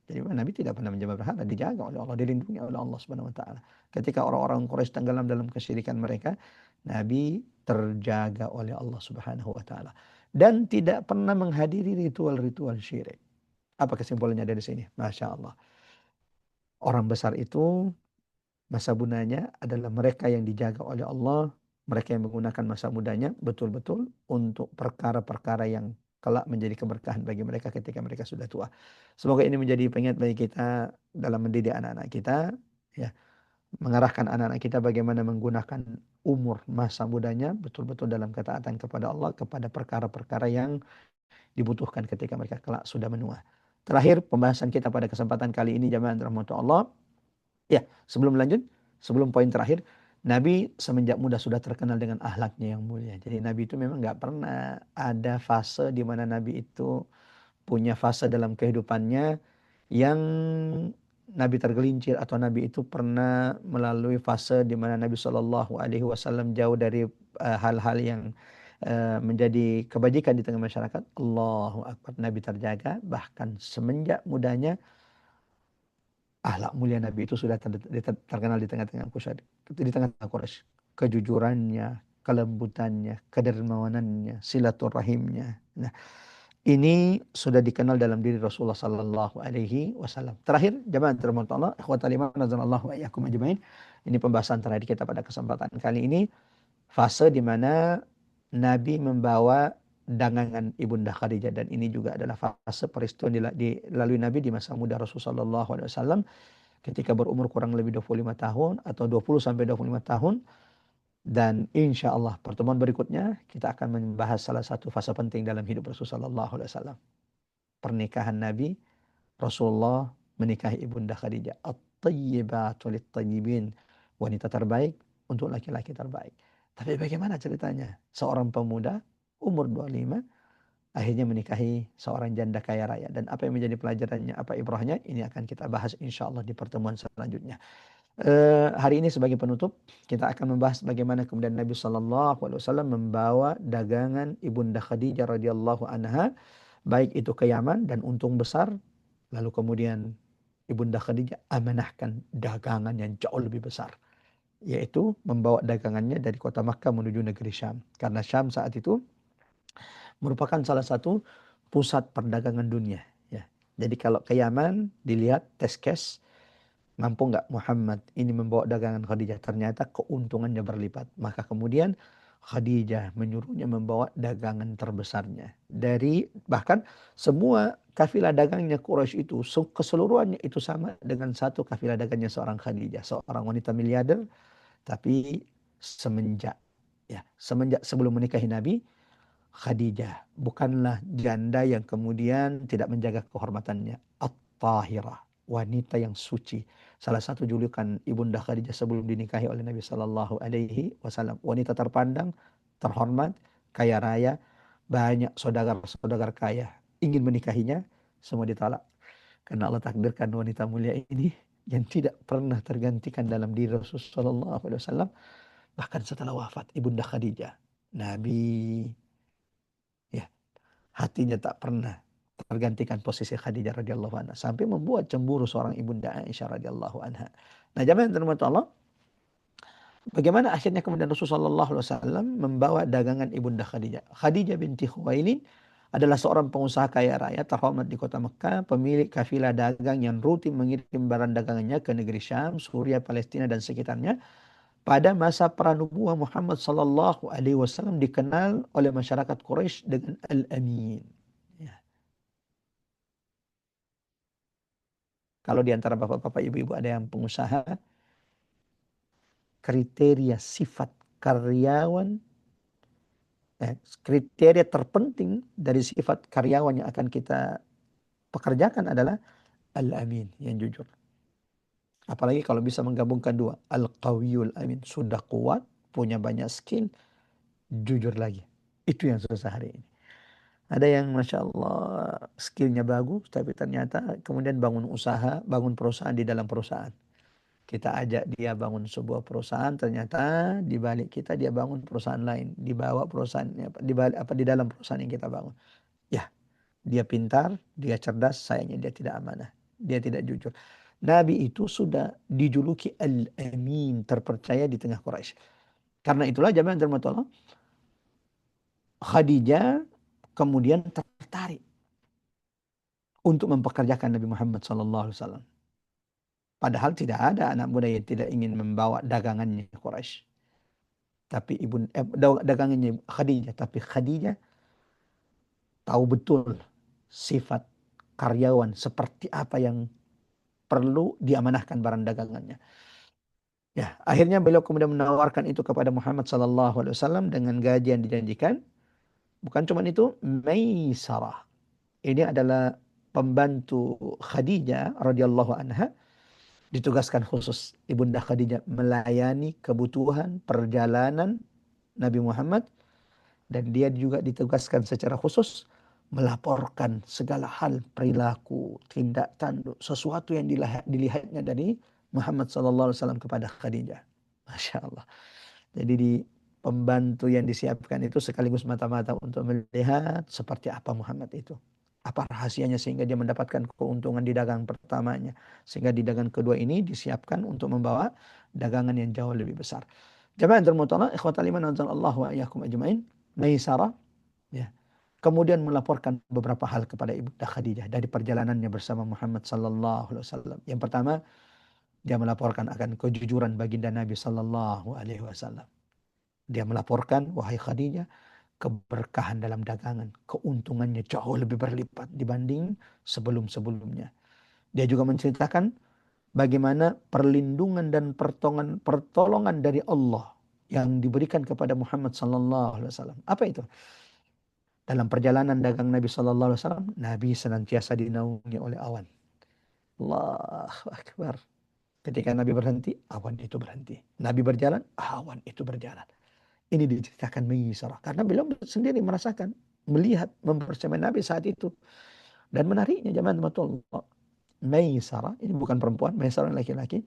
Jadi Nabi tidak pernah menyembah berhala, dijaga oleh Allah, dilindungi oleh Allah Subhanahu wa taala. Ketika orang-orang Quraisy tenggelam dalam kesyirikan mereka, Nabi terjaga oleh Allah Subhanahu wa taala dan tidak pernah menghadiri ritual-ritual syirik. Apa kesimpulannya dari sini? Masya Allah. Orang besar itu masa mudanya adalah mereka yang dijaga oleh Allah, mereka yang menggunakan masa mudanya betul-betul untuk perkara-perkara yang kelak menjadi keberkahan bagi mereka ketika mereka sudah tua. Semoga ini menjadi pengingat bagi kita dalam mendidik anak-anak kita, ya, mengarahkan anak-anak kita bagaimana menggunakan umur masa mudanya betul-betul dalam ketaatan kepada Allah, kepada perkara-perkara yang dibutuhkan ketika mereka kelak sudah menua. Terakhir pembahasan kita pada kesempatan kali ini jamaah rahmatullah Allah. Ya, sebelum lanjut, sebelum poin terakhir, Nabi semenjak muda sudah terkenal dengan akhlaknya yang mulia. Jadi Nabi itu memang nggak pernah ada fase di mana Nabi itu punya fase dalam kehidupannya yang Nabi tergelincir, atau Nabi itu pernah melalui fase di mana Nabi Shallallahu Alaihi Wasallam jauh dari hal-hal yang menjadi kebajikan di tengah masyarakat. Allahu Akbar, Nabi terjaga bahkan semenjak mudanya. Akhlak mulia Nabi itu sudah terkenal di tengah-tengah Quraisy, di tengah-tengah Quraisy. Kejujurannya, kelembutannya, kedermawanannya, silaturahimnya. Nah, ini sudah dikenal dalam diri Rasulullah sallallahu alaihi wasallam. Terakhir, jemaah dirahmati Allah, ikhwatal iman nazarallahu wa iyyakum ajmain. Ini pembahasan terakhir kita pada kesempatan kali ini, fase di mana Nabi membawa dagangan Ibunda Khadijah, dan ini juga adalah fase peristiwa yang dilalui Nabi di masa muda Rasulullah sallallahu alaihi wasallam ketika berumur kurang lebih 25 tahun atau 20 sampai 25 tahun. Dan insya Allah pertemuan berikutnya kita akan membahas salah satu fase penting dalam hidup Rasulullah sallallahu alaihi wasallam. Pernikahan Nabi, Rasulullah menikahi Ibunda Khadijah. At-tayyibatu lit-tayyibin. Wanita terbaik untuk laki-laki terbaik. Tapi bagaimana ceritanya? Seorang pemuda umur 25 akhirnya menikahi seorang janda kaya raya. Dan apa yang menjadi pelajarannya, apa ibrahnya, ini akan kita bahas insya Allah di pertemuan selanjutnya. Hari ini sebagai penutup, kita akan membahas bagaimana kemudian Nabi Shallallahu Alaihi Wasallam membawa dagangan Ibunda Khadijah radhiyallahu anha, baik itu ke Yaman dan untung besar. Lalu kemudian Ibunda Khadijah amanahkan dagangan yang jauh lebih besar yaitu membawa dagangannya dari kota Makkah menuju negeri Syam. Karena Syam saat itu merupakan salah satu pusat perdagangan dunia. Ya. Jadi kalau ke Yaman dilihat test case, mampu nggak Muhammad ini membawa dagangan Khadijah? Ternyata keuntungannya berlipat. Maka kemudian Khadijah menyuruhnya membawa dagangan terbesarnya. Dari bahkan semua kafilah dagangnya Quraisy itu keseluruhannya itu sama dengan satu kafilah dagangnya seorang Khadijah, seorang wanita miliarder. Tapi semenjak sebelum menikahi Nabi, Khadijah bukanlah janda yang kemudian tidak menjaga kehormatannya. At-Tahirah, wanita yang suci. Salah satu julukan Ibunda Khadijah sebelum dinikahi oleh Nabi Sallallahu Alaihi Wasallam. Wanita terpandang, terhormat, kaya raya, banyak saudagar-saudagar kaya ingin menikahinya, semua ditolak. Karena Allah takdirkan wanita mulia ini yang tidak pernah tergantikan dalam diri Rasulullah Sallallahu Alaihi Wasallam. Bahkan setelah wafat Ibunda Khadijah, Nabi ya hatinya tak pernah tergantikan posisi Khadijah radhiyallahu anha sampai membuat cemburu seorang ibunda Aisyah radhiyallahu anha. Nah, jamaah yang dirahmati Allah, bagaimana akhirnya kemudian Rasulullah SAW membawa dagangan ibunda Khadijah. Khadijah binti Khuwailid adalah seorang pengusaha kaya raya terhormat di kota Mekah, pemilik kafilah dagang yang rutin mengirim barang dagangannya ke negeri Syam, Suriah, Palestina dan sekitarnya. Pada masa pranubuwah Muhammad sallallahu alaihi wasallam dikenal oleh masyarakat Quraisy dengan Al-Amin. Ya. Kalau di antara bapak-bapak, ibu-ibu ada yang pengusaha, kriteria sifat karyawan, kriteria terpenting dari sifat karyawan yang akan kita pekerjakan adalah Al-Amin, yang jujur. Apalagi kalau bisa menggabungkan dua, Al-Qawiyul Amin, sudah kuat, punya banyak skill, jujur lagi. Itu yang susah hari ini. Ada yang Masya Allah skillnya bagus, tapi ternyata kemudian bangun usaha, bangun perusahaan di dalam perusahaan. Kita ajak dia bangun sebuah perusahaan, ternyata di balik kita dia bangun perusahaan lain. Di bawah perusahaannya, di dalam perusahaan yang kita bangun. Ya, dia pintar, dia cerdas, sayangnya dia tidak amanah. Dia tidak jujur. Nabi itu sudah dijuluki Al-Amin, terpercaya di tengah Quraisy. Karena itulah jamaah yang dirahmati Allah, Khadijah kemudian tertarik untuk mempekerjakan Nabi Muhammad SAW. Padahal tidak ada anak muda yang tidak ingin membawa dagangannya Quraisy. Tapi dagangannya Khadijah. Tapi Khadijah tahu betul sifat karyawan seperti apa yang perlu diamanahkan barang dagangannya. Ya, akhirnya beliau kemudian menawarkan itu kepada Muhammad SAW dengan gaji yang dijanjikan. Bukan cuma itu, Maisarah. Ini adalah pembantu Khadijah radhiyallahu anha, ditugaskan khusus Ibunda Khadijah melayani kebutuhan perjalanan Nabi Muhammad, dan dia juga ditugaskan secara khusus melaporkan segala hal perilaku, tindak tanduk, sesuatu yang dilihatnya dari Muhammad SAW kepada Khadijah. Masya Allah. Jadi di pembantu yang disiapkan itu sekaligus mata-mata untuk melihat seperti apa Muhammad itu. Apa rahasianya sehingga dia mendapatkan keuntungan di dagangan pertamanya. Sehingga di dagangan kedua ini disiapkan untuk membawa dagangan yang jauh lebih besar. Jamaah termutallah, ikhwatal iman Allah wa iyyakum ajmain. Maisarah ya, kemudian melaporkan beberapa hal kepada Ibunda Khadijah dari perjalanannya bersama Muhammad sallallahu alaihi wasallam. Yang pertama, dia melaporkan akan kejujuran baginda Nabi sallallahu alaihi wasallam. Dia melaporkan, wahai Khadijah, keberkahan dalam dagangan, keuntungannya jauh lebih berlipat dibanding sebelum-sebelumnya. Dia juga menceritakan bagaimana perlindungan dan pertolongan dari Allah yang diberikan kepada Muhammad sallallahu alaihi wasallam. Apa itu? Dalam perjalanan dagang Nabi sallallahu alaihi wasallam, Nabi senantiasa dinaungi oleh awan. Allahu Akbar. Ketika Nabi berhenti, awan itu berhenti. Nabi berjalan, awan itu berjalan. Ini diceritakan Maisarah karena beliau sendiri merasakan, melihat, mempercayai Nabi saat itu. Dan menariknya zaman Allah, Maisarah ini bukan perempuan, Maisarah laki-laki.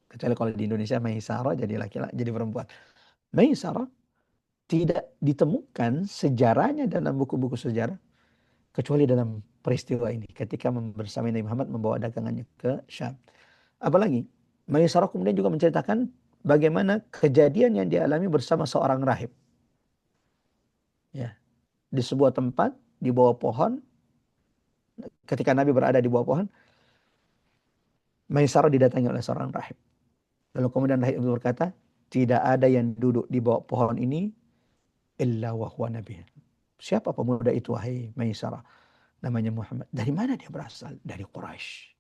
Kecuali kalau di Indonesia Maisarah jadi laki-laki, jadi perempuan. Maisarah tidak ditemukan sejarahnya dalam buku-buku sejarah kecuali dalam peristiwa ini ketika bersama Nabi Muhammad membawa dagangannya ke Syam. Apalagi Maisarah kemudian juga menceritakan bagaimana kejadian yang dialami bersama seorang rahib. Ya, di sebuah tempat di bawah pohon, ketika Nabi berada di bawah pohon, Maisarah didatangi oleh seorang rahib. Lalu kemudian rahib itu berkata, tidak ada yang duduk di bawah pohon ini illa wa huwa nabi. Siapa pemuda itu wahai Maisarah? Namanya Muhammad. Dari mana dia berasal? Dari Quraisy.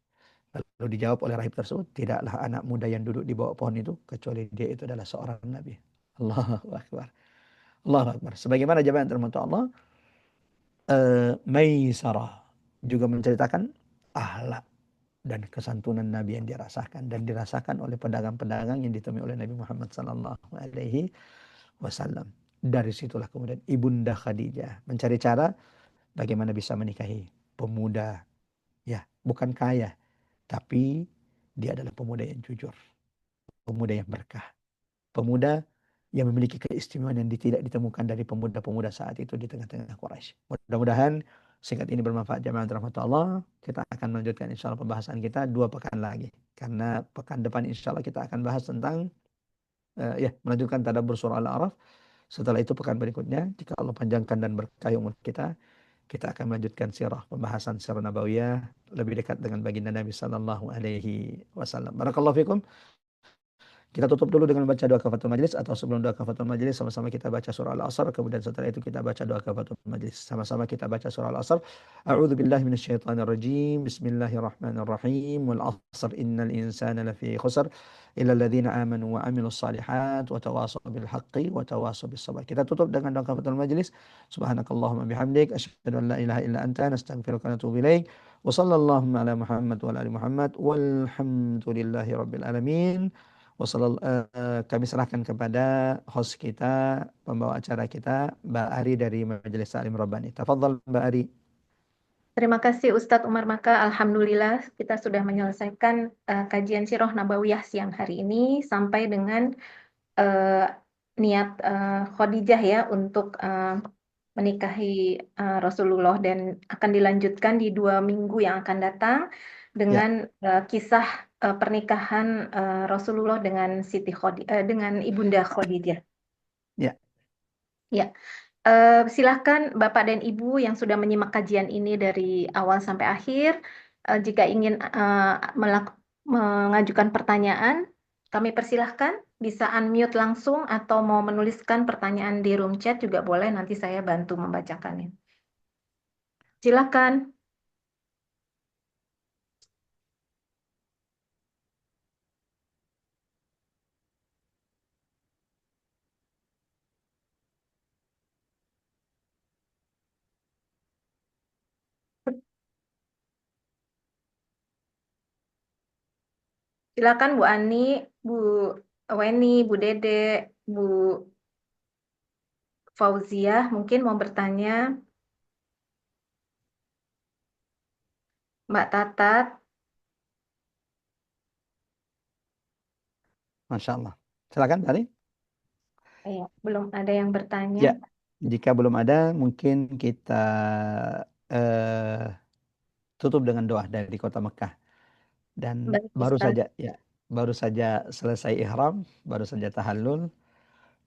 Lalu dijawab oleh rahib tersebut, tidaklah anak muda yang duduk di bawah pohon itu kecuali dia itu adalah seorang nabi. Allahu Akbar. Allahu Akbar. Sebagaimana jamaah terhormat Allah, Maisarah juga menceritakan akhlak dan kesantunan Nabi yang dirasakan dan dirasakan oleh pedagang-pedagang yang ditemui oleh Nabi Muhammad sallallahu alaihi wasallam. Dari situlah kemudian Ibunda Khadijah mencari cara bagaimana bisa menikahi pemuda, ya, bukan kaya, tapi dia adalah pemuda yang jujur, pemuda yang berkah, pemuda yang memiliki keistimewaan yang tidak ditemukan dari pemuda-pemuda saat itu di tengah-tengah Quraisy. Mudah-mudahan singkat ini bermanfaat jamaah rahmat Allah. Kita akan melanjutkan insya Allah pembahasan kita 2 pekan lagi. Karena pekan depan insya Allah kita akan bahas tentang melanjutkan tadabbur surah Al-A'raf. Setelah itu pekan berikutnya, jika Allah panjangkan dan berkah umur kita akan melanjutkan sirah, pembahasan sirah nabawiyah lebih dekat dengan baginda Nabi sallallahu alaihi wasallam. Barakallahu fikum. Kita tutup dulu dengan baca doa kafaratul majlis, atau sebelum doa kafaratul majlis sama-sama kita baca surah Al-Asr, kemudian setelah itu kita baca doa kafaratul majlis. Sama-sama kita baca surah Al-Asr. A'udzu billahi minasyaitonir rajim. Bismillahirrahmanirrahim. Wal 'ashr innal insana lafi khusr illa alladziina aamanu wa 'amilus shalihat wa tawashaw bil haqqi wa tawashaw bis sabr. Kita tutup dengan doa kafaratul majlis. Subhanakallahumma bihamdik asyhadu an la ilaha illa anta nastaghfiruka wa natubu ilaik. Wa sallallahu ala Muhammad wa ala ali Muhammad walhamdulillahi rabbil alamin. Kami serahkan kepada host kita, pembawa acara kita, Mbak Ari dari Majelis Salim Rabbani. Tafadhal Mbak Ari. Terima kasih Ustadz Umar Maka. Alhamdulillah kita sudah menyelesaikan kajian Sirah Nabawiyah siang hari ini sampai dengan uh, niat Khadijah ya untuk menikahi Rasulullah, dan akan dilanjutkan di 2 minggu yang akan datang Ya, dengan kisah pernikahan Rasulullah dengan dengan Ibunda Khadijah. ya. Ya, silahkan Bapak dan Ibu yang sudah menyimak kajian ini dari awal sampai akhir, jika ingin mengajukan pertanyaan, kami persilahkan bisa unmute langsung atau mau menuliskan pertanyaan di room chat juga boleh, nanti saya bantu membacakannya. Silakan. Silakan Bu Ani, Bu Weni, Bu Dede, Bu Fauziah mungkin mau bertanya, Mbak Tatat. Masya Allah. Silakan Mbak Ari. Ya, belum ada yang bertanya. Ya, jika belum ada, mungkin kita eh, tutup dengan doa dari kota Mekah. Dan Baik, Ustaz. baru saja selesai ihram, baru saja tahallul.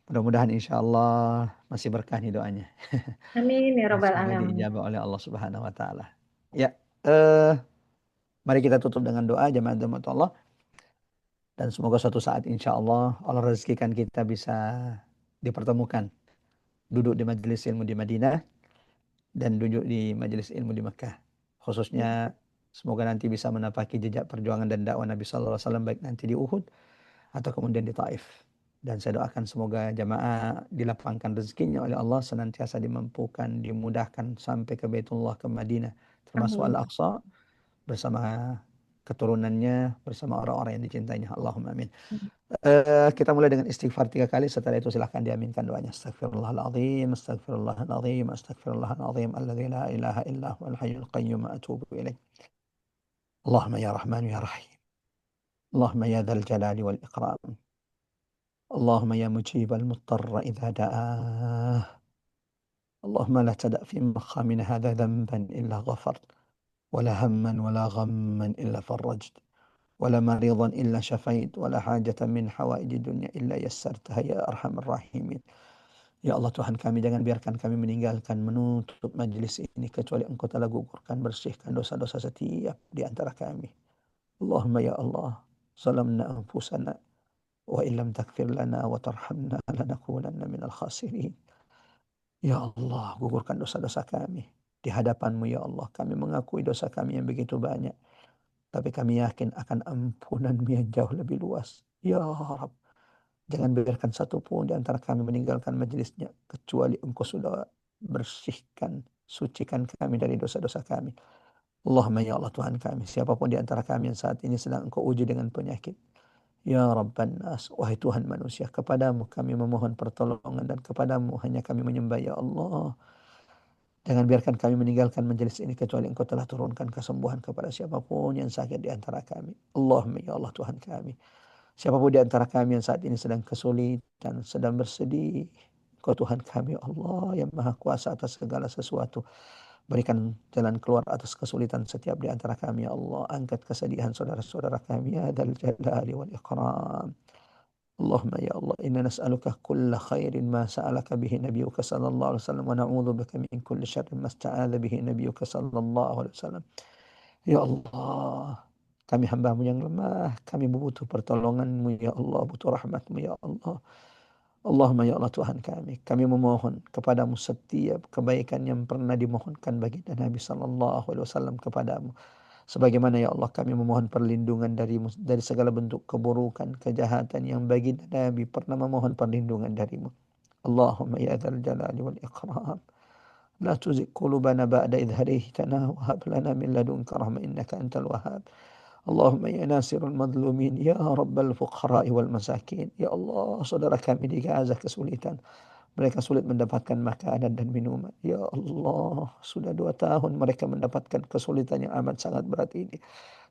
Mudah-mudahan insya Allah masih berkah nih doanya. Amin ya Dan Rabbal semoga Alamin. diijabah oleh Allah Subhanahu wa taala. Ya, eh mari kita tutup dengan doa jemaah jemaat Allah, dan semoga suatu saat insya Allah Allah rezekikan kita bisa dipertemukan duduk di majelis ilmu di Madinah dan duduk di majelis ilmu di Mekah. Khususnya semoga nanti bisa menapaki jejak perjuangan dan dakwah Nabi sallallahu alaihi wasallam baik nanti di Uhud atau kemudian di Taif. Dan saya doakan semoga jamaah dilapangkan rezekinya oleh Allah, senantiasa dimampukan, dimudahkan sampai ke Baitullah, ke Madinah, termasuk Amin. Al-Aqsa bersama keturunannya, bersama orang-orang yang dicintainya. Allahumma amin. Kita mulai dengan istighfar 3 kali. Setelah itu silahkan diaminkan doanya. Astagfirullahaladzim, astagfirullahaladzim, astagfirullahaladzim, alladzi la ilaha illa huwal hayyul qayyum, atubu ilaih. Allahumma ya Rahman ya Rahim. Allahumma ya dzal jalali wal ikram. اللهم يا مجيب المضطر إذا دعاه. اللهم لا تدع في مقامنا هذا ذنبا إلا غفرت، ولا هما ولا غما إلا فرجت، ولا مريضا إلا شفيت ولا حاجة من حوائج الدنيا إلا يسرتها يا أرحم الراحمين. Ya Allah Tuhan kami, jangan biarkan kami meninggalkan menutup majlis ini kecuali Engkau telah gugurkan bersihkan dosa-dosa setiap di antara kami. Allahumma ya Allah, zalamna anfusana wa illam takfir lana wa tarhamna lanakunanna minal khasirin. Ya Allah, gugurkan dosa-dosa kami di hadapan-Mu ya Allah. Kami mengakui dosa kami yang begitu banyak, tapi kami yakin akan ampunan-Mu yang jauh lebih luas. Ya Rabb, jangan biarkan satu pun di antara kami meninggalkan majelisnya kecuali Engkau sudah bersihkan, sucikan kami dari dosa-dosa kami. Allahumma ya Allah Tuhan kami, siapapun di antara kami yang saat ini sedang Engkau uji dengan penyakit. Ya Rabban Nas, wahai Tuhan manusia, kepadamu kami memohon pertolongan dan kepadamu hanya kami menyembah ya Allah. Jangan biarkan kami meninggalkan majelis ini kecuali Engkau telah turunkan kesembuhan kepada siapapun yang sakit di antara kami. Allahumma ya Allah Tuhan kami. Siapapun di antara kami yang saat ini sedang kesulitan, sedang bersedih, Engkau Tuhan kami Allah yang Maha Kuasa atas segala sesuatu. Berikan jalan keluar atas kesulitan setiap di antara kami ya Allah. Angkat kesedihan saudara-saudara kami ya Dzal Jalali wal Ikram. Allahumma ya Allah, inna nas'aluka kulla khairin ma sa'alaka bihi nabiyyuka sallallahu alaihi wasallam wa na'udzu bika min kulli syarrin ma sta'adza bihi nabiyyuka sallallahu alaihi wasallam. Ya Allah, kami hamba-Mu yang lemah, kami butuh pertolongan-Mu ya Allah, butuh rahmat-Mu ya Allah. Allahumma ya Allah Tuhan kami memohon kepadamu setiap kebaikan yang pernah dimohonkan baginda Nabi sallallahu alaihi wasallam kepadamu. Sebagaimana ya Allah kami memohon perlindungan darimu dari segala bentuk keburukan, kejahatan yang baginda Nabi pernah memohon perlindungan darimu. Allahumma ya dzal jalali wal ikram. La tuzigh qulubana ba'da idh hadaytana wa hab lana min ladunka rahmah innaka antal wahhab. Allahumma ya nasirul madlumin ya rabbal fuqara'i wal masakin. Ya Allah, saudara kami di Gaza kesulitan. Mereka sulit mendapatkan makanan dan minuman. Ya Allah, sudah 2 tahun mereka mendapatkan kesulitan yang amat sangat berat ini.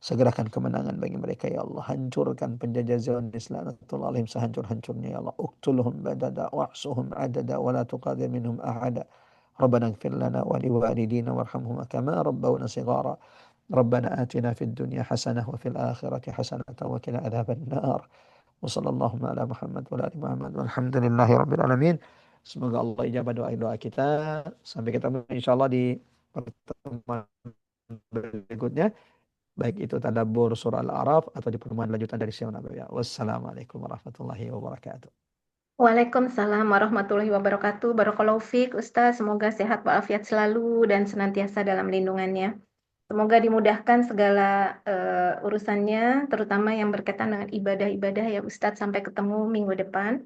Segerakan kemenangan bagi mereka ya Allah. Hancurkan penjajah Zionis laknatullah alaihim sehancur-hancurnya ya Allah. Uqtuluhum badada wa'suhum adada wa la tuqadir minhum ahada. Rabbana ighfir lana wa liwalidina warhamhuma kama rabbawna shighara. ربنا آتنا في الدنيا حسنة وفي الآخرة حسنة وقنا عذاب النار وصلى اللهم على Muhammad wa ali Muhammad walhamdulillahi rabbil alamin. Semoga Allah ijabah doa-doa kita. Sampai ketemu insyaallah di pertemuan berikutnya, baik itu tadabbur surah Al-A'raf atau di pertemuan lanjutan dari Syiar Nabawiyah. Wassalamualaikum warahmatullahi wabarakatuh. Waalaikumsalam warahmatullahi wabarakatuh. Barakallahu fiik, Ustaz. Semoga sehat walafiat selalu dan senantiasa dalam lindungannya. Semoga dimudahkan segala urusannya, terutama yang berkaitan dengan ibadah-ibadah ya Ustadz. Sampai ketemu minggu depan.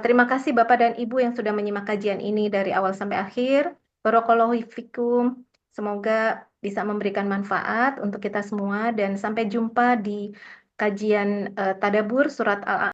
Terima kasih Bapak dan Ibu yang sudah menyimak kajian ini dari awal sampai akhir. Barakallahu fikum. Semoga bisa memberikan manfaat untuk kita semua dan sampai jumpa di kajian Tadabur Surat Al